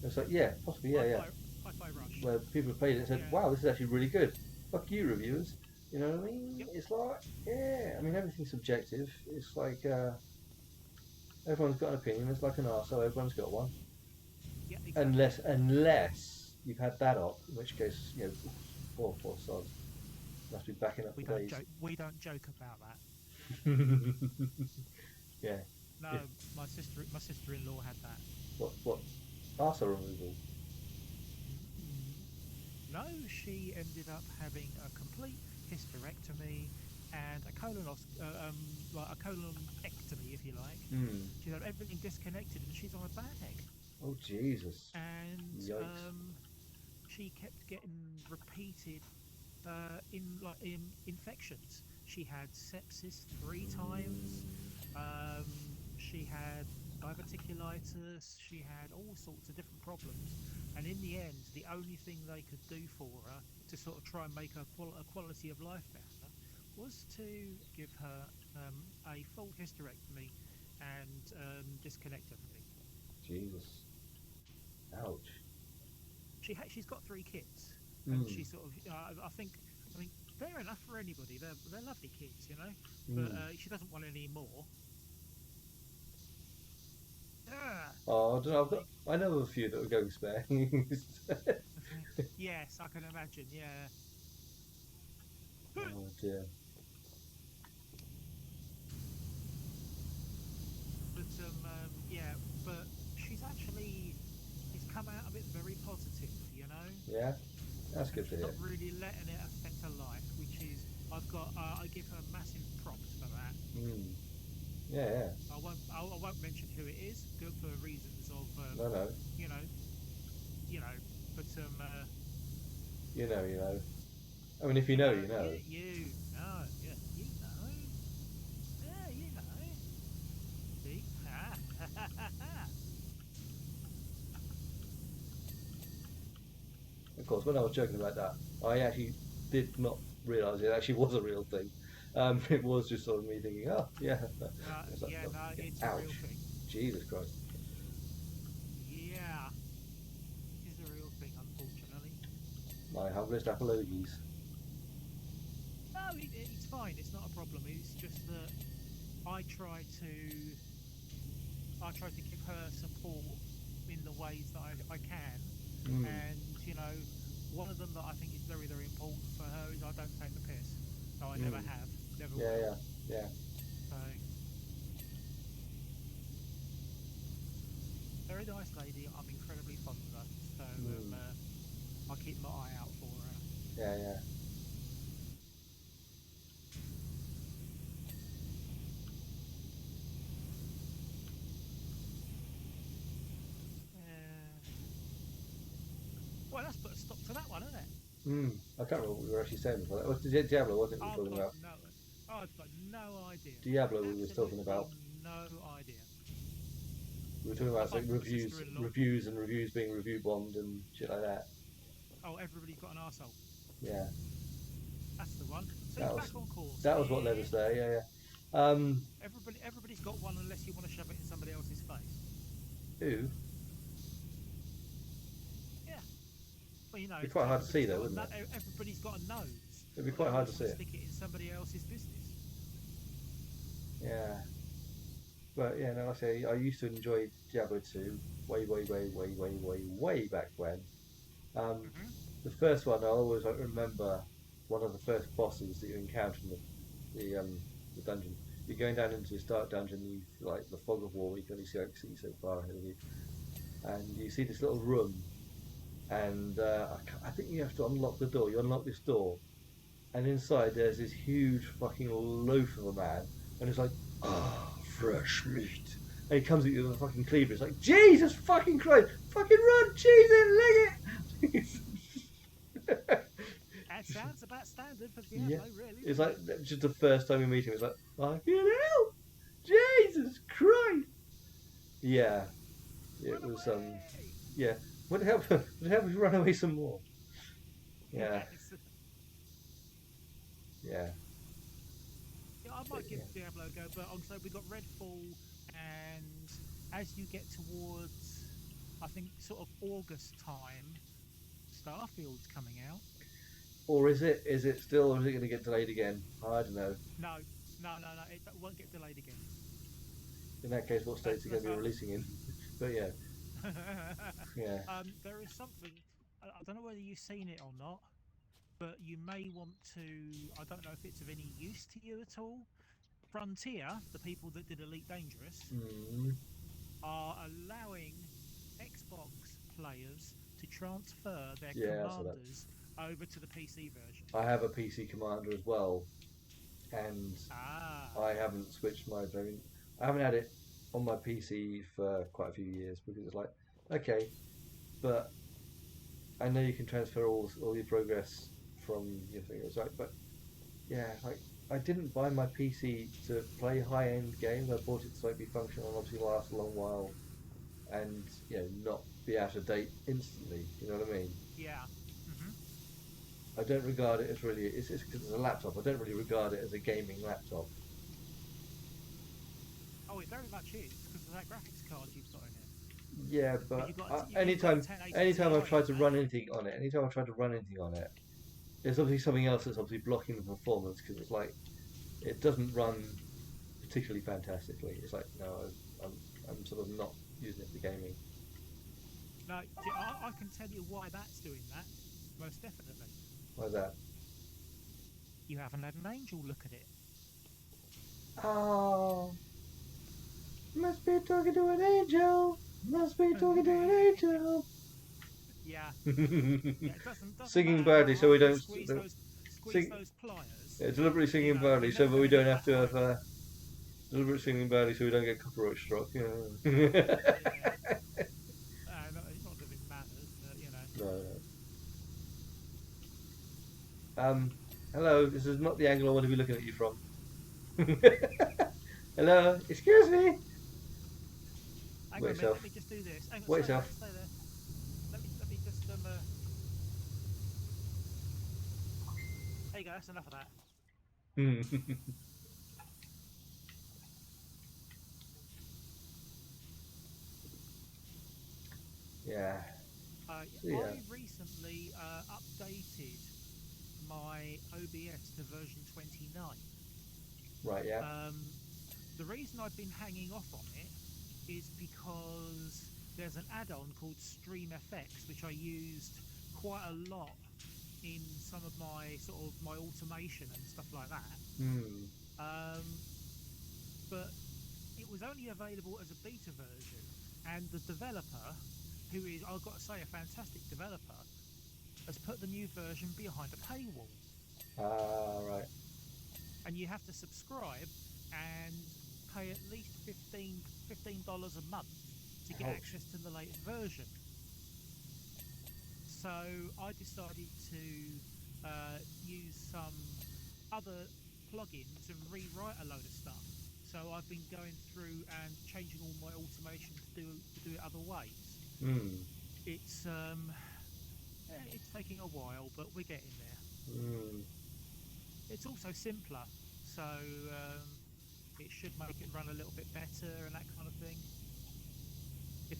It's like, yeah, possibly, yeah, yeah, Hi-Fi Rush. where people have played it and said, Yeah. "Wow, this is actually really good." Fuck you, reviewers. You know what I mean? Yep. It's like, yeah, I mean, everything's subjective. It's like everyone's got an opinion. It's like an arsehole. Everyone's got one, Yeah. Exactly. unless you've had that op, in which case, poor sods must be backing up We the don't days. joke. We don't joke about that. Yeah, No, yeah. my sister-in-law had that. What arsehole removal? No, she ended up having a complete hysterectomy and a like a colonectomy, if you like. Hmm. She's had everything disconnected, and she's on a bag. Oh Jesus! And Yikes! she kept getting repeated infections. She had sepsis 3 times. She had diverticulitis. She had all sorts of different problems. And in the end, the only thing they could do for her to sort of try and make her a quality of life better was to give her a full hysterectomy and disconnect everything. Jesus! Ouch! She's got 3 kids, and Hmm. she sort of I mean fair enough for anybody. They're lovely kids, you know, but Hmm. she doesn't want any more. Ah, Oh, I don't know. sorry. I know of a few that are going spare. Yes, I can imagine. Yeah, but Oh dear. yeah, but she's come out of it very positive, you know, Yeah, that's and good to she's not hear. really letting it affect her life, which is I give her massive props for that. Hmm. Yeah, yeah. I won't mention who it is, good for reasons of No, no. you know you know, but You know. I mean, if you know, you know. you know, yeah, you know, yeah, you know. See, Of course, when I was joking about that, I actually did not realise it actually was a real thing. It was just sort of me thinking, oh yeah, it's like, yeah, oh, no, yeah, it's a real ouch, thing. Jesus Christ. Yeah, it's a real thing, unfortunately. My humblest apologies. No, it's fine. It's not a problem. It's just that I try to I try to give her support in the ways that I can, Mm. and one of them that I think is very very important for her is I don't take the piss. So I never Mm. have, never Yeah, will. yeah, yeah. So very nice lady. I'm incredibly fond of her. So Mm. I'll keep my eye out for her. Yeah, yeah. Uh, well, that's put a stop to that one, isn't it? Mm. I can't remember what we were actually saying before that. Was Diablo, wasn't it, we I've were talking got about? no, I've got no idea. Diablo we were talking Absolutely about. no idea. We were talking about Apart like from my sister-in-law. reviews being review bombed and shit like that. Oh, everybody's got an arsehole. Yeah, That's the one. So he's that was back on course. that was what led Yeah. us there. Yeah, yeah. Everybody's got one unless you want to shove it in somebody else's face. Ooh, Yeah. Well, you know, it'd be quite hard to see though, wouldn't it? everybody's got a nose, It'd be but they quite hard always to want see to it. stick it in somebody else's business. Yeah, but yeah, no, like I say, I used to enjoy Diablo 2 way back when. Um, Hmm. the first one, I always like, remember one of the first bosses that you encounter in the dungeon. you're going down into this dark dungeon. You like the fog of war. You can only see so far ahead of you, and you see this little room. And I think you have to unlock the door. You unlock this door, and inside there's this huge fucking loaf of a man, and it's like, ah, fresh meat. And he comes at you with a fucking cleaver. It's like, Jesus fucking Christ, fucking run, cheese it, lick it. That sounds about standard for Yeah, Diablo, really, it's doesn't like it? just the first time you meet him. It's like, fucking hell, Jesus Christ. Yeah, it Run was away! yeah. Would it help? Would it help if you run away some more? Yeah, Yes. yeah, Yeah, I but might give yeah. Diablo a go, but also we got Redfall, and as you get towards, I think, sort of August time, Starfield's coming out. Or is it? Is it still? Or is it going to get delayed again? I don't know. No, no, it won't get delayed again. In that case, what states are going That's to be releasing in? But yeah, yeah. there is something. I don't know whether you've seen it or not, but you may want to. I don't know if it's of any use to you at all. Frontier, the people that did Elite Dangerous, Mm, are allowing Xbox players to transfer their yeah, so that. commanders over to the PC version. I have a PC commander as well, and Ah, I haven't switched my. I mean, I haven't had it on my PC for quite a few years because it's like, okay, but I know you can transfer all your progress from your thing. It's like, but yeah, like I didn't buy my PC to play high end games. I bought it so it'd be functional and obviously last a long while, and not be out of date instantly. You know what I mean? yeah. Hmm. I don't regard it as really. It's because it's a laptop. I don't really regard it as a gaming laptop. Oh, it very much is because of that graphics card you've got in it. Yeah, But but you've got a anytime 1080 anytime I've Ti tried in to that. run anything on it, there's obviously something else that's obviously blocking the performance because it's like it doesn't run particularly fantastically. It's like no, I'm I'm sort of not using it for gaming. No, I can tell you why that's doing that. Most definitely. Like that. You haven't had an angel look at it. Oh, must be talking to an angel. Must be talking to an angel. Yeah, yeah. It doesn't Singing matter how badly so we hard you don't squeeze sing. those pliers. Yeah, deliberately You singing know, badly you're so never that going we to get don't have that to high have again. deliberate singing badly so we don't get copyright struck. Yeah. Yeah. Not that it matters, but you know. No, no. Hello. This is not the angle I want to be looking at you from. Hello. Excuse me. Hang on Wait a minute. yourself. Let me just do this. Hang on. Wait Stay there. yourself. Stay there. Let me just There you go. That's enough of that. Yeah. So yeah. I recently updated my OBS to version 29. Right. Yeah. The reason I've been hanging off on it is because there's an add-on called StreamFX, which I used quite a lot in some of my my automation and stuff like that. Hmm. Um, but it was only available as a beta version, and the developer, who is, I've got to say, a fantastic developer, has put the new version behind a paywall, Ah. Right. and you have to subscribe and pay at least $15 a month to get Ouch. access to the latest version. So I decided to use some other plugins and rewrite a load of stuff. So I've been going through and changing all my automation to do it other ways. Hmm. It's it's taking a while, but we're getting there. Hmm. It's also simpler, so it should make it run a little bit better and that kind of thing.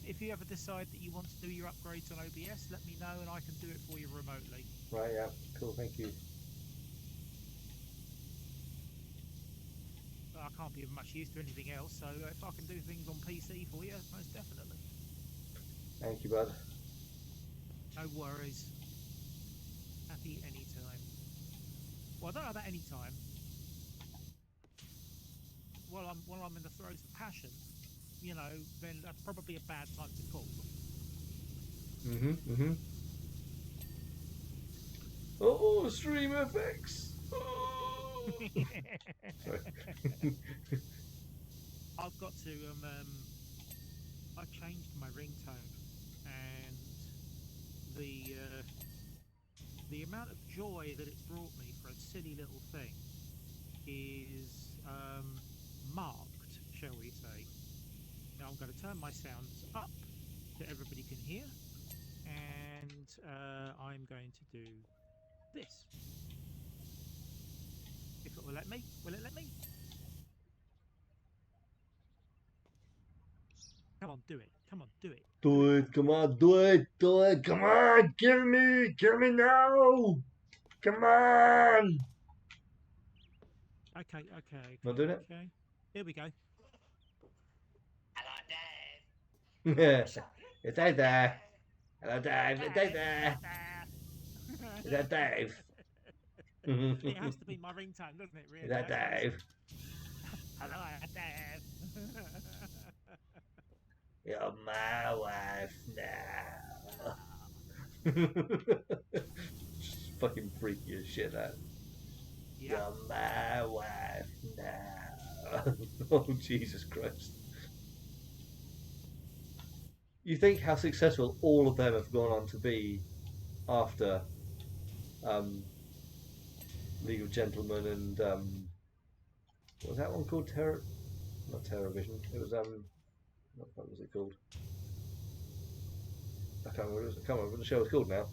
If you ever decide that you want to do your upgrades on OBS, let me know and I can do it for you remotely. Right. Yeah. Cool. Thank you. But I can't be of much use to anything else, so if I can do things on PC for you, most definitely. Thank you, bud. No worries. Happy anytime. Well, I don't know about anytime. while I'm in the throes of passion, then that's probably a bad time to call. Oh, stream effects. Oh. Sorry. I've got to I changed my ringtone, and the the amount of joy that it brought me for a silly little thing is marked, shall we say. Now I'm going to turn my sounds up so everybody can hear, and I'm going to do this. If it will let me, will it let me? Come on, do it. Come on, do it. Do it, come on, do it, come on, give me now, come on. Okay. Not doing it? Okay. Here we go. Yeah. It's Dave there. Hello, Dave. It's Dave there. Is that Dave? It has to be my ringtone, doesn't it? Is Really, that I suppose. Dave? Hello, Dave. You're my wife now. Fucking freaky as shit, that. Yeah. You're my wife now. Oh, Jesus Christ. You think how successful all of them have gone on to be after League of Gentlemen and what was that one called? Not Terrorvision. It was what was it called? I can't remember what the show was called now.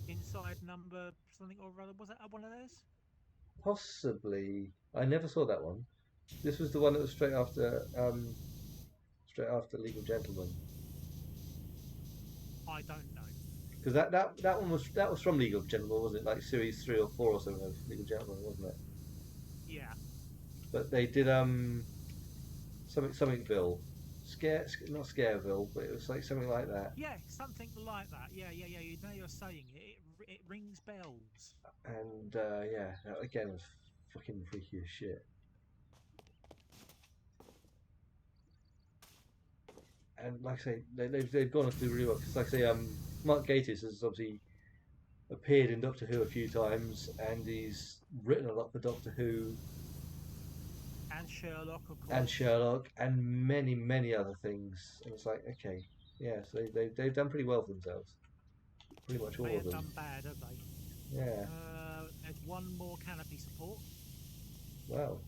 Inside number something or other. Was it one of those? Possibly. I never saw that one. This was the one that was straight after League of Gentlemen. I don't know. Because that one was from League of Gentlemen, wasn't it? Like series 3 or 4 or something of League of Gentlemen, wasn't it? Yeah. But they did somethingville, not Scareville, but it was like something like that. Yeah, something like that. Yeah. You know, you're saying it rings bells. And yeah, again, it was fucking freaky as shit. And like I say, they've gone on to do really well. Because like I say, Mark Gatiss has obviously appeared in Doctor Who a few times, and he's written a lot for Doctor Who And Sherlock, of course. and Sherlock and many other things. And it's like, okay, yeah, so they've done pretty well for themselves. Pretty much all They of have them. done bad, have they? Yeah. There's one more canopy support. Wow.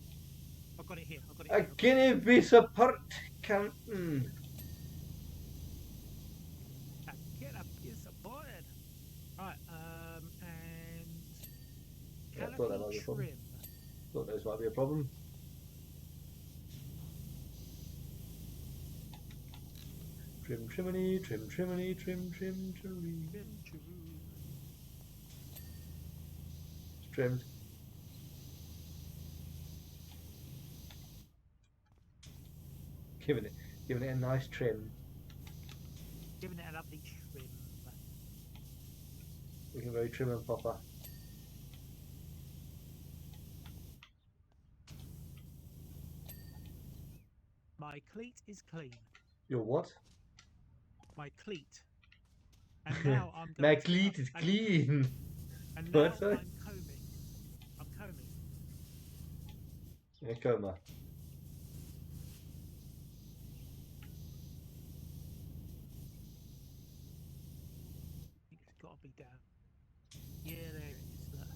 I've got it here. A guinea be support can. A canopy supported. Right. And Yeah, I thought that might be a problem. trim. Thought those might be a problem. Trim triminy, trim triminy, trim trim triminy. It's trimmed. Giving it a nice trim. Giving it a lovely trim. Looking very trim and proper. My cleat is clean. Your what? My cleat. And now I'm My going cleat is clean. And now What, sorry? I'm combing. I'm combing. Yeah, coma. I think it's got to be down. Yeah, there it is. Look.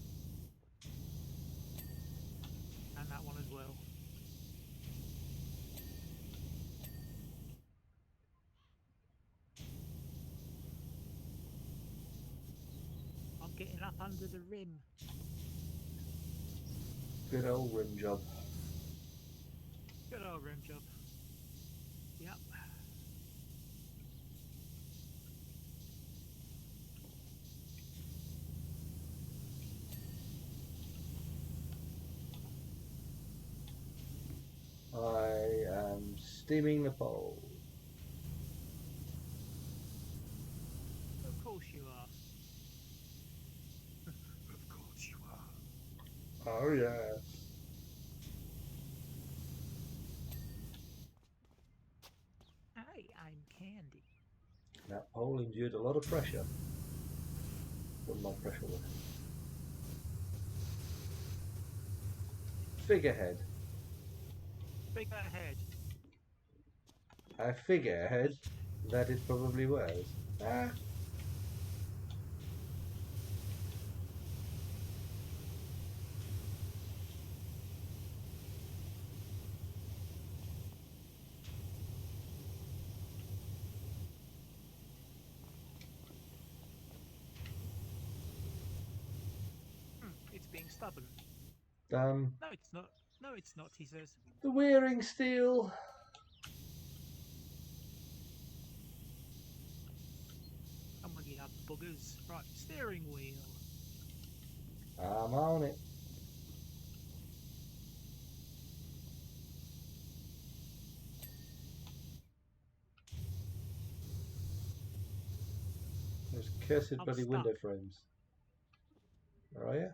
And that one as well. I'm getting up under the rim. Good old rim job. Good old rim job. Yep. I am steaming the pole. Of course you are. Of course you are. Oh yes. That pole endured a lot of pressure. What my pressure was. Figurehead. Figurehead. A figurehead that it probably was. Ah. It's being stubborn. Done. No, it's not. No, it's not, he says. The wearing steel. Come on, you buggers. Right, steering wheel. I'm on it. Those cursed I'm bloody stuck. window frames. Where are you?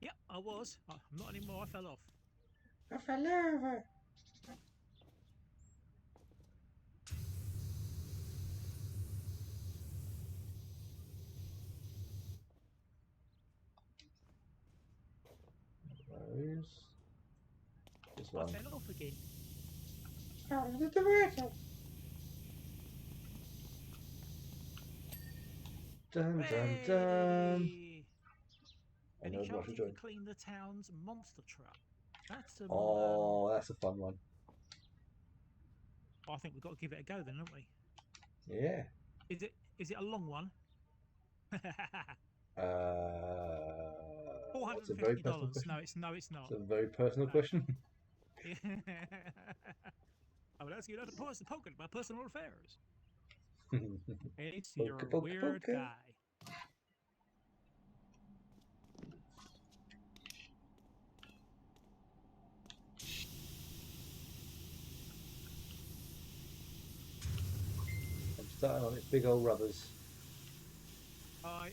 Yep, I was. I'm not anymore. I fell off. I fell over. Those. This I one. fell off again. Out of the water. Dun dun dun. Hey! I Any know chance what to you do. could clean the town's monster truck? That's some. Oh, that's a fun one. I think we've got to give it a go then, haven't we? Yeah. Is it a long one? Four hundred That's a and very fifty personal dollars. question. No, it's not. It's a very personal No. question. I would ask you not to poke at my personal affairs. It's Poke, your poke, weird poke. guy. I'm starting on its big old rubbers. I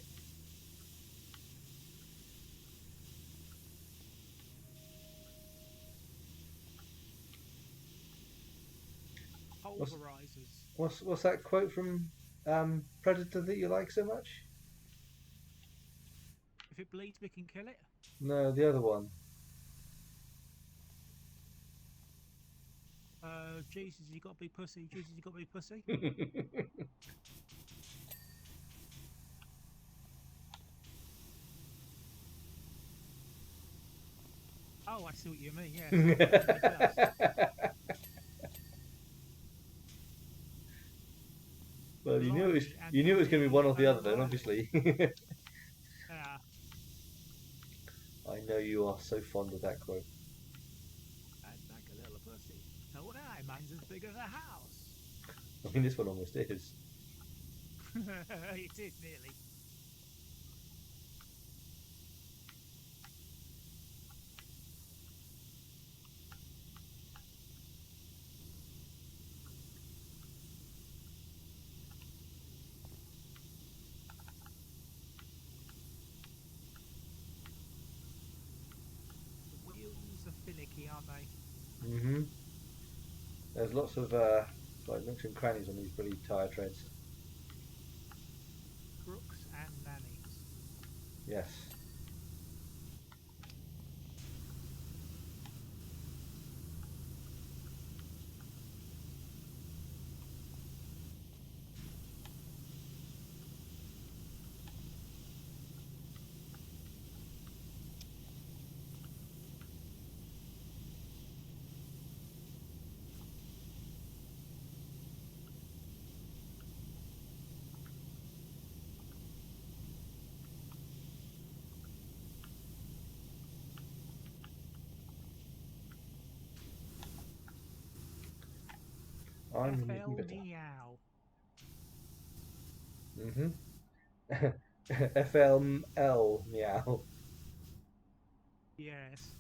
pulverizers. What's that quote from Predator that you like so much? If it bleeds, we can kill it. No, the other one. Jesus, you got to be pussy. Jesus, you got to be pussy. Oh, I see what you mean. Yeah, it does. Well, you knew Blimey, it was going to be one or the other. Then, blimey. obviously. Yeah, I know you are so fond of that quote. I'd like a little pussy. So would I. Mine's as big as a house. I mean, this one almost is. It is nearly. The wheels are finicky, aren't they? Mm-hmm. There's lots of like nooks and crannies on these bloody tyre treads. Crooks and nannies. Yes. I'm FL bitter. meow. Mm-hmm. FLL meow. Yes.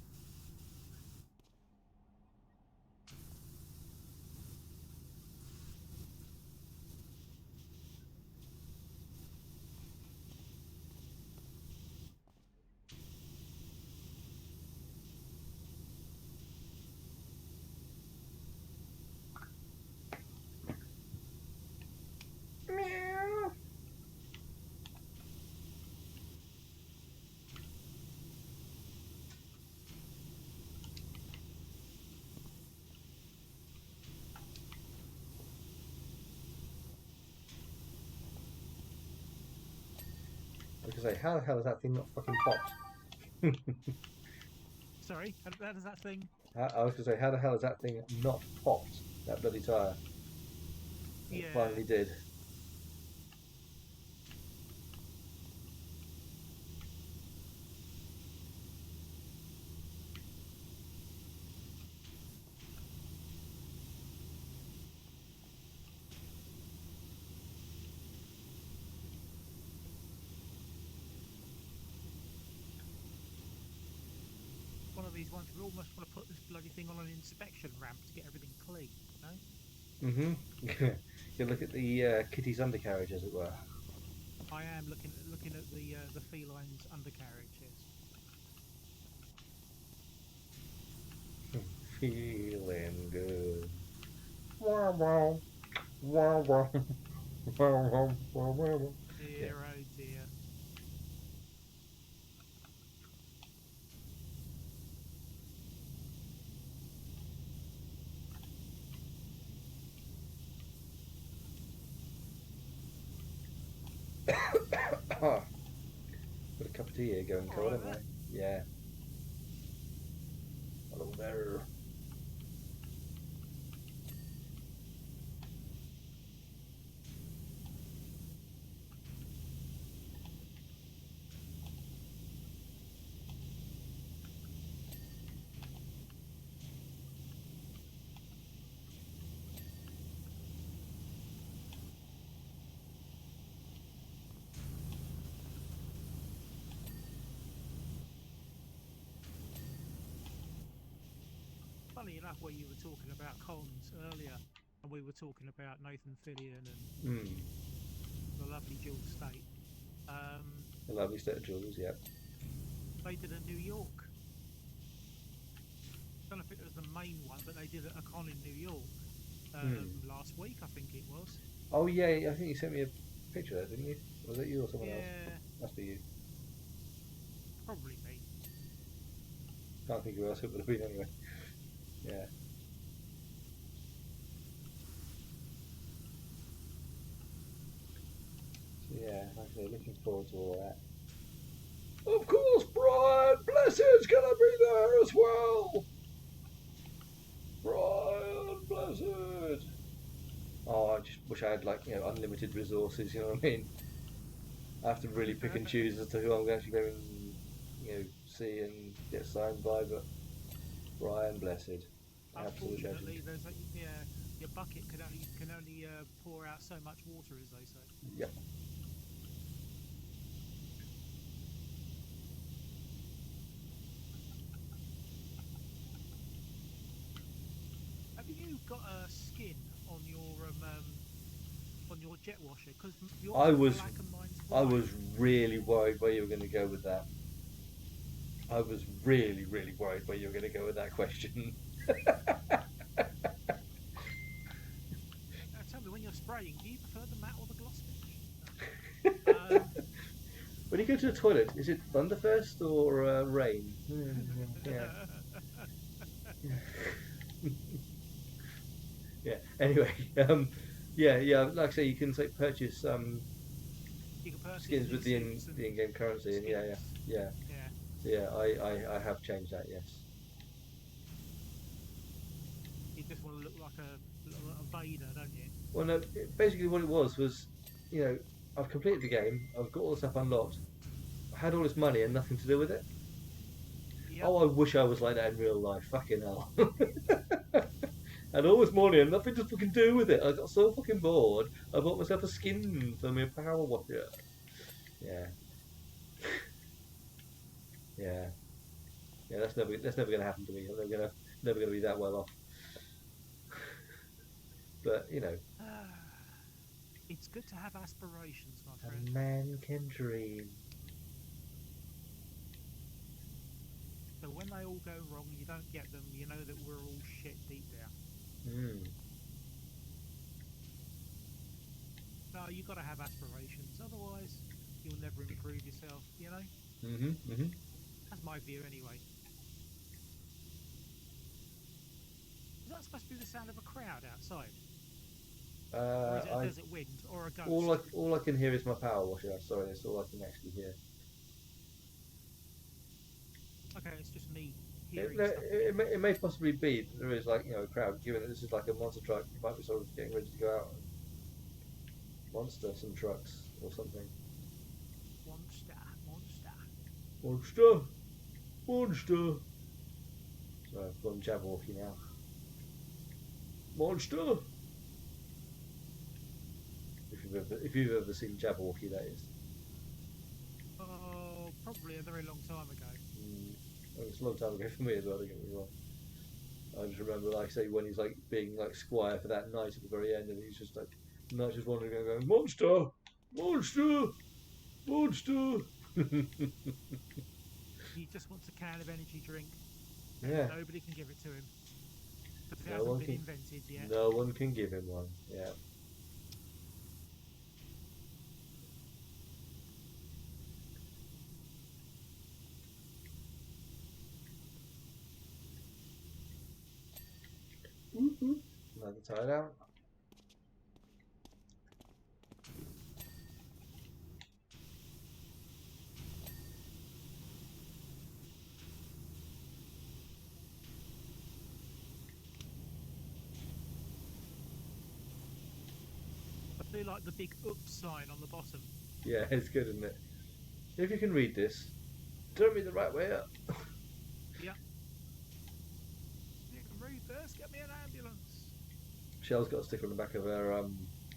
say, how the hell is that thing not fucking popped? Sorry, how does that thing? I was going to say, how the hell is that thing not popped? That bloody tyre. It Yeah. finally did. One of these ones we almost want to put this bloody thing on an inspection ramp to get everything clean, you know? You look at the kitty's undercarriage, as it were. I am looking at the feline's undercarriage. Yes. Feeling good. Wow, wow. Wow, wow. Wow, wow, wow, wow. Dear, oh dear. Got a cup of tea here going cold, Alright, haven't I? Yeah. Hello there. funny enough, where you were talking about cons earlier, and we were talking about Nathan Fillion and Mm. the lovely Jill State. A lovely set of jewels, yeah. They did a New York. I don't know if it was the main one, but they did a con in New York last week, I think it was. Oh yeah, I think you sent me a picture of that, didn't you? Was it you or someone else? Yeah, Must be you. probably me. Can't think of who else it would have been anyway. Yeah. So yeah, like I say, looking forward to all that. Of course, Brian Blessed's gonna be there as well. Brian Blessed. Oh, I just wish I had unlimited resources. You know what I mean? I have to really pick and choose as to who I'm actually going to see and get signed by. But Brian Blessed, absolute Unfortunately, legend. there's your bucket can only pour out so much water, as they say. Yep. Have you got a skin on your jet washer? Because yours I is was black and mine's I white. was really worried where you were going to go with that. I was really, really worried where you were going to go with that question. Tell me, when you're spraying, do you prefer the matte or the gloss finish? When you go to the toilet, is it thunder first or rain? Yeah. Yeah. Anyway, yeah. Like I say, you can purchase You can purchase skins with the suits and in-game currency, and skins. yeah. Yeah. I have changed that. Yes. You just want to look like a Vader, don't you? Well, no. Basically, what it was, I've completed the game. I've got all the stuff unlocked. I had all this money and nothing to do with it. Yep. Oh, I wish I was like that in real life. Fucking hell. And all this money and nothing to fucking do with it. I got so fucking bored. I bought myself a skin for my power washer. Yeah. Yeah. Yeah, that's never gonna happen to me. I'm never gonna be that well off. But It's good to have aspirations, my a friend. man can dream. So when they all go wrong, you don't get them. You know that we're all shit deep down. No, you got to have aspirations. Otherwise, you'll never improve yourself. You know. That's my view, anyway. Is that supposed to be the sound of a crowd outside? Or is it a desert wind or a ghost? All I can hear is my power washer. Sorry, that's all I can actually hear. Okay, it's just me It, hearing no, stuff. it may possibly be that there is like a crowd. Given that this is like a monster truck, you might be sort of getting ready to go out and monster some trucks or something. Monster, monster. Monster, monster. So I've gone Jabberwocky now. Monster. If you've ever seen Jabberwocky, that is. Oh, probably a very long time ago. Well, it's a long time ago for me as well. Don't get me wrong. I just remember, like I say, when he's like being like squire for that night at the very end, and he's just like, not just wandering around going, monster, monster, monster. He just wants a can of energy drink, and Yeah, nobody can give it to him because it no hasn't one been can. invented yet. No one can give him one. Yeah. Another tie down. I do like the big up sign on the bottom. Yeah, it's good, isn't it? If you can read this, turn me the right way up. Yeah. You can read this. Get me an ambulance. Shell's got a sticker on the back of her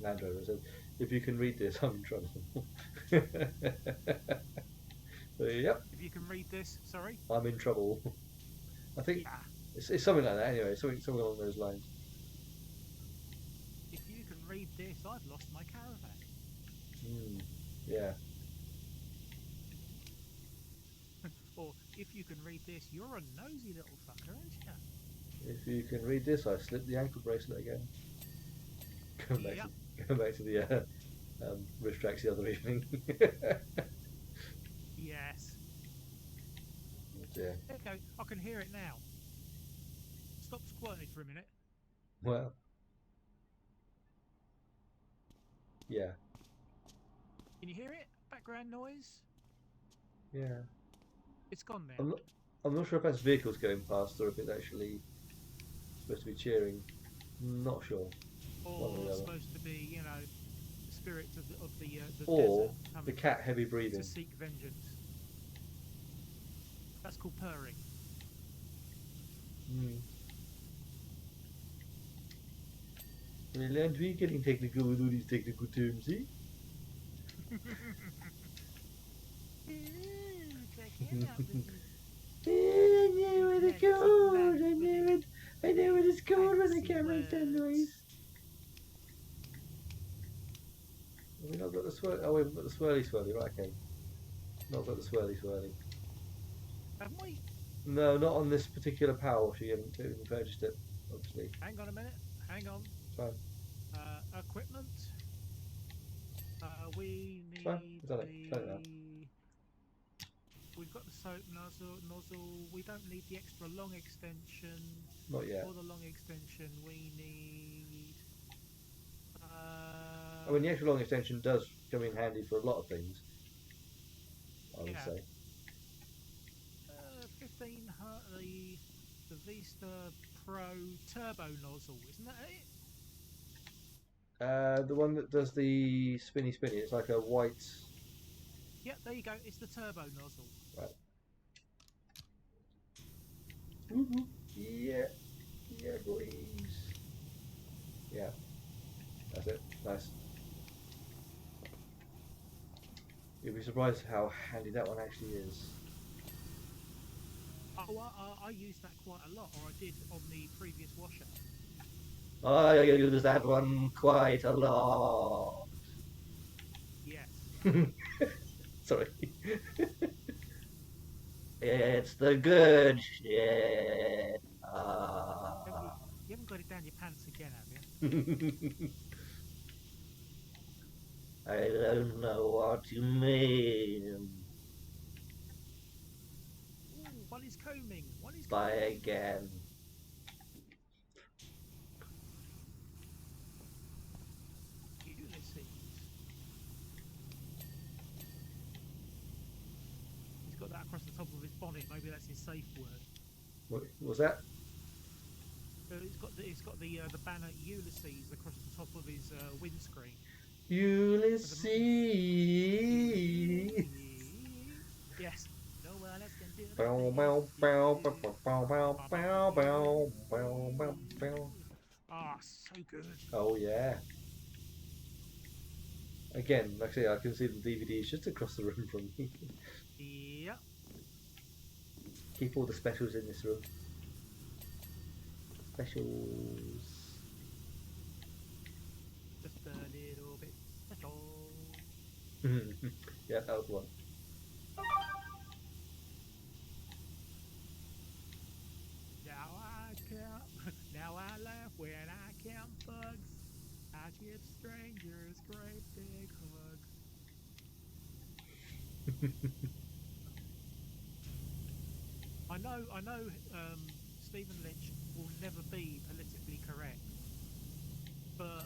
Land Rover that says, "If you can read this, I'm in trouble." So, yep, If you can read this, sorry. I'm in trouble. I think Yeah. it's something like that. Anyway, something along those lines. If you can read this, I've lost my caravan. Yeah. Or if you can read this, you're a nosy little fucker, aren't you? If you can read this, I slipped the ankle bracelet again. Going back Yep. to the wrist tracks the other evening. Yes. Oh dear. Okay, I can hear it now. Stop squirting for a minute. Well, yeah, Can you hear it? Background noise? yeah. It's gone now. I'm not sure if that's vehicles going past or if it's actually supposed to be cheering. Not sure. One or Or the other. supposed to be, the spirits of the Or desert the coming cat heavy breathing. to seek vengeance. That's called purring. Well, aren't we getting technical with all these technical terms, eh? Check him out with his I know where the fancy code. words, with his I know where it's code when the fancy camera makes that noise. words. Have we not got the swirly? Oh, we've got the swirly. Right, okay. Not got the swirly. Haven't we? No, not on this particular Power-Wash. You haven't purchased it, obviously. Hang on a minute. Hang on. It's fine. Equipment. We It's fine. need We've done it. Done it now. We've got the soap nozzle. We don't need the extra long extension. Not yet. For the long extension, we need. I mean, the extra long extension does come in handy for a lot of things, I would say. 15 the Vista Pro Turbo nozzle, isn't that it? The one that does the spinny. It's like a white. Yeah, there you go. It's the turbo nozzle. Right. Yeah, boys. Yeah, that's it. Nice. You'll be surprised how handy that one actually is. Oh, I use that quite a lot, or I did on the previous washer. I use that one quite a lot. Yes. Sorry. It's the good shit. You haven't got it down your pants again, have you? I don't know what you mean. Ooh, one is combing. One is Buy combing. again. Ulysses. He's got put that across the top of his bonnet. Maybe that's his safe word. What was that? It's got the banner Ulysses across the top of his windscreen. With Ulysses. yes. No one else can do the Bow, things bow, you bow, bow, do. bow, bow, bow, bow, bow, bow, bow, bow. Ah, so good. Oh yeah. Again, like I say, I can see the DVDs just across the room from me. Yep. Keep all the specials in this room. Specials. Just a little bit special. Yeah, that was one. Now I laugh when I count bugs. I give strangers great big hugs. I know. Stephen Lynch will never be politically correct, but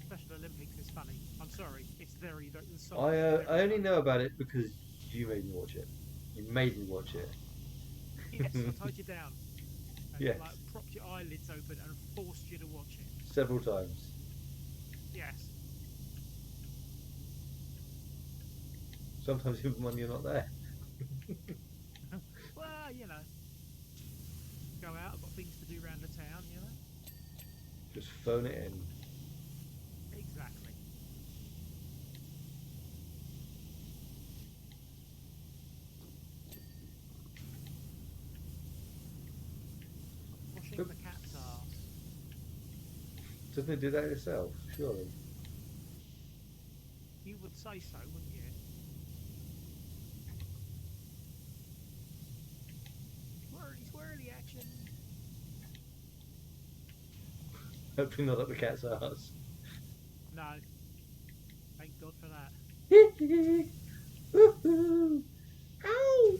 Special Olympics is funny. I'm sorry, it's very. The song is very I only funny. know about it because you made me watch it. You made me watch it. Yes, I tied you down and Yes, like propped your eyelids open and forced you to watch it. several times. Yes. Sometimes even when you're not there. Well, go out. I've got things to do around the town. Just phone it in. Exactly. Washing But the cat's ass. doesn't it do that itself? Surely. You would say so, wouldn't you? Swirly, swirly action. Hopefully not up the cat's ass. No. Thank God for that. Woohoo! Ow!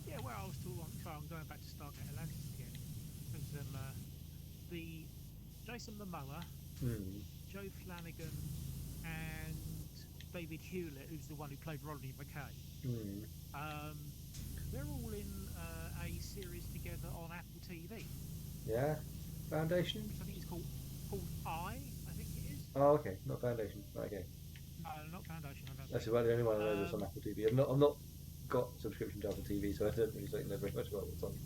Yeah, well, I was still on. So I'm going back to Stargate Atlantis again. Because the Jason Momoa, Hmm. Joe Flanagan, and David Hewlett, who's the one who played Rodney McKay, Hmm. um, they're all in a series together on Apple TV, Yeah. Foundation? which I think is called I think it is. Oh, okay. Not Foundation. Okay. No, not Foundation. I don't That's think. about the only one I know that's on Um, Apple TV. I've not got subscription to Apple TV, so I don't really know very much about what's on.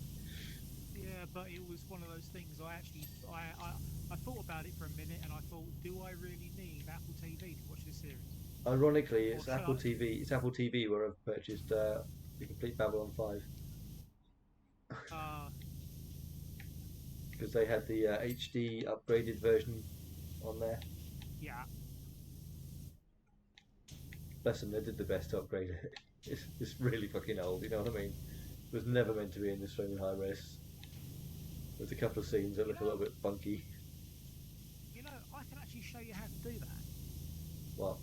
yeah, but it was one of those things. I thought about it for a minute, and I thought, do I really need Apple TV to watch this series, Ironically, or it's should Apple I? TV. It's Apple TV where I've purchased the complete Babylon 5 Uh, because they had the HD upgraded version on there. yeah, Bless them, they did the best to upgrade it. It's really fucking old, you know what I mean? It was never meant to be in this flaming high res. There's a couple of scenes that you look a little know, bit funky. I can actually show you how to do that. Well,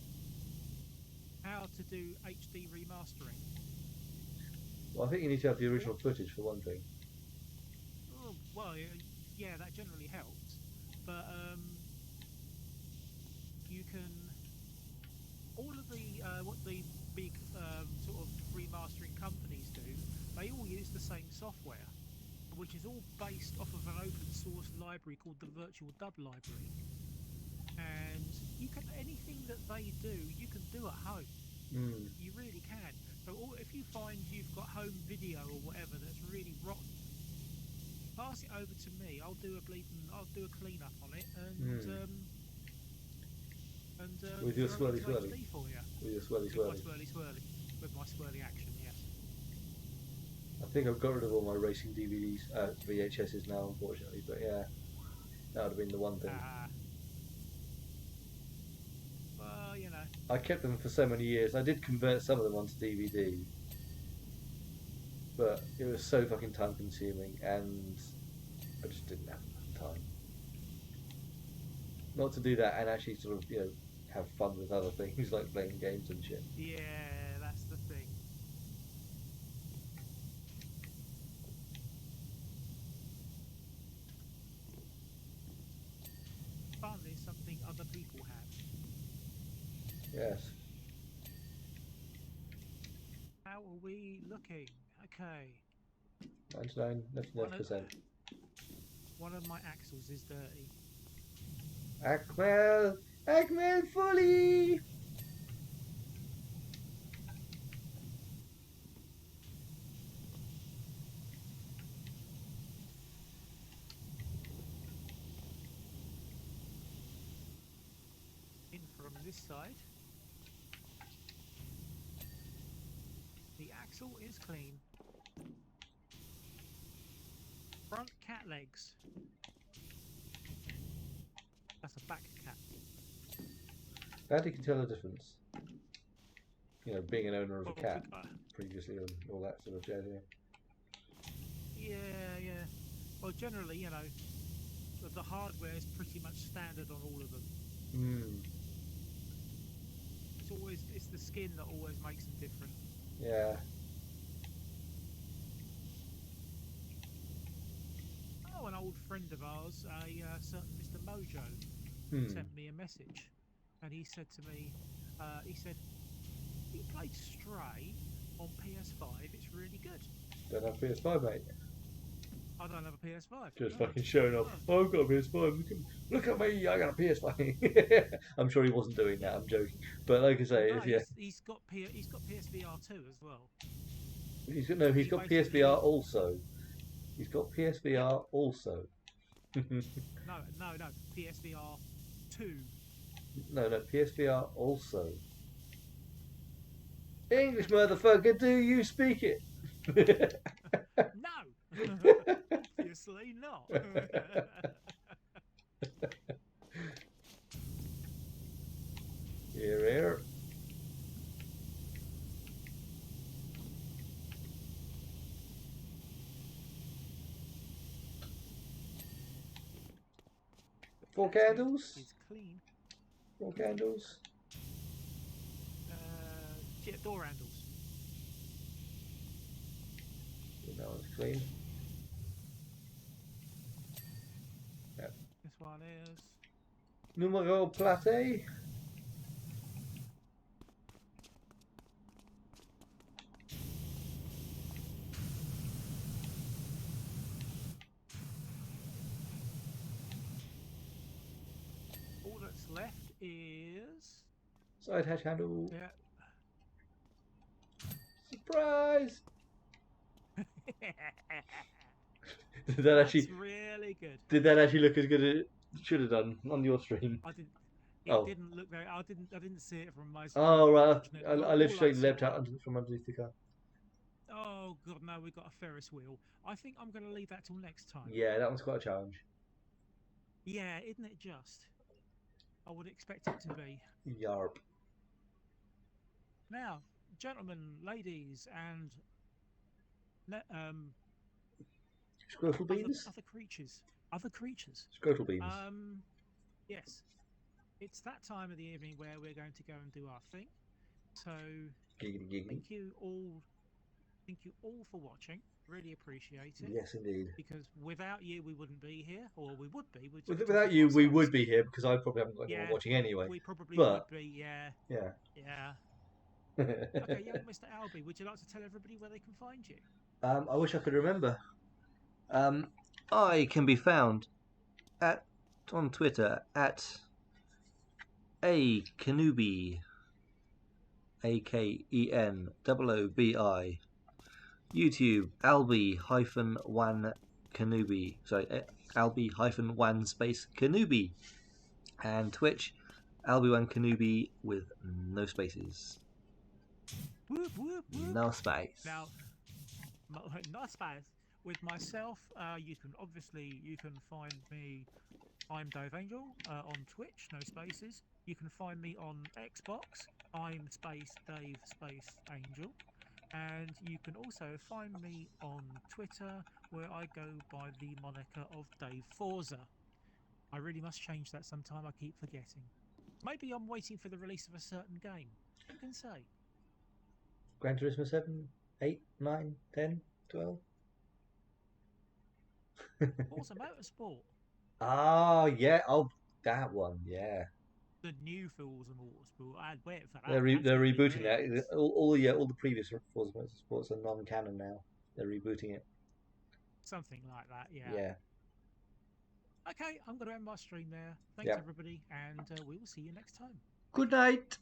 How to do HD remastering. I think you need to have the Or, original footage for one thing. oh, well, yeah, that generally helps. But you can all of the what the big sort of remastering companies do. They all use the same software, which is all based off of an open source library called the Virtual Dub Library. And you can anything that they do, you can do at home. Mm. You really can. So if you find you've got home video or whatever that's really rotten, pass it over to me. I'll do a clean up on it Mm. and With your throw it swirly into swirly. HD for you. With your swirly With my swirly. swirly action, yes. I think I've got rid of all my racing DVDs, VHSs now, unfortunately. But yeah, that would have been the one thing. Well, I kept them for so many years. I did convert some of them onto DVD, but it was so fucking time consuming, and I just didn't have time. Not to do that and actually sort of, have fun with other things like playing games and shit. Yeah, that's the thing. Fun is something other people have. Yes. How are we looking? Okay. 99, One of 99%. one of my axles is dirty. Akmel! Akmel fully! In from this side. The axle is clean. Front cat legs. That's a back cat. Glad you can tell the difference. Being an owner of a Well, cat previously and all that sort of jazz. yeah, yeah. Well, generally, the hardware is pretty much standard on all of them. Hmm. It's the skin that always makes them different. Yeah. Oh, an old friend of ours, a certain Mr. Mojo, Hmm. sent me a message, and he said to me, he said, "You played Stray on PS5. It's really good." Don't have PS5, mate. I don't have a PS5. Just No. fucking showing off. No. Oh, I've got a PS5. Look at me. I got a PS5. I'm sure he wasn't doing that. I'm joking. But like I Well, say, no, if he's got PSVR 2 as well. he's He got basically PSVR also. He's got Yep. PSVR also. No, PSVR 2. No, PSVR also. English motherfucker, do you speak it? No, obviously not. Here, here. Four Cat's head candles. is clean. 4 candles. Yeah, door handles. That one's clean. Yep. This one is. Numero plate. All that's left is. Side hatch handle. Yeah. Surprise! Did that That's actually? really good. Did that actually look as good as it should have done on your stream? I didn't. It Oh. didn't look very. I didn't see it from my. Oh right. Unfortunately. I live All straight saw- left out from underneath the car. Oh god, no! We got a Ferris wheel. I think I'm going to leave that till next time. Yeah, that one's quite a challenge. Yeah, isn't it just? I would expect it to be. Yarp. Now, gentlemen, ladies, and Scrotal beans. other creatures. Scrotal beans. Yes, it's that time of the evening where we're going to go and do our thing. So, Giggity giggity. thank you all for watching. Really appreciate it. Yes, indeed. Because without you, we wouldn't be here, or we would be. Without you, we would be here because I probably haven't got anyone watching anyway. We probably but, would be. Yeah. Yeah. Yeah. Okay, young Mr. Albie, would you like to tell everybody where they can find you? I wish I could remember. I can be found on Twitter at Kenubi, AKENOOBI. YouTube Albie-Wan Kenubi. Sorry, Albie-Wan space Kenubi. And Twitch Albie-Wan Kenubi with no spaces. Whoop, whoop, whoop. No space. Now, no space. With myself, you can find me. I'm Dave Angel on Twitch, no spaces. You can find me on Xbox. I'm space Dave space Angel. And you can also find me on Twitter where I go by the moniker of Dave Forza. I really must change that sometime, I keep forgetting. Maybe I'm waiting for the release of a certain game. Who can say? Gran Turismo 7, 8, 9, 10, 12. Forza Motorsport. Oh, yeah. Oh, that one. Yeah. The new Forza Motorsport. I'd wait for They're, that. That's they're going to be rebooting great. that. All the previous Forza Motorsports are non-canon now. They're rebooting it. Something like that, yeah. Yeah. Okay, I'm going to end my stream there. Thanks, Yeah. everybody, and we will see you next time. Good night.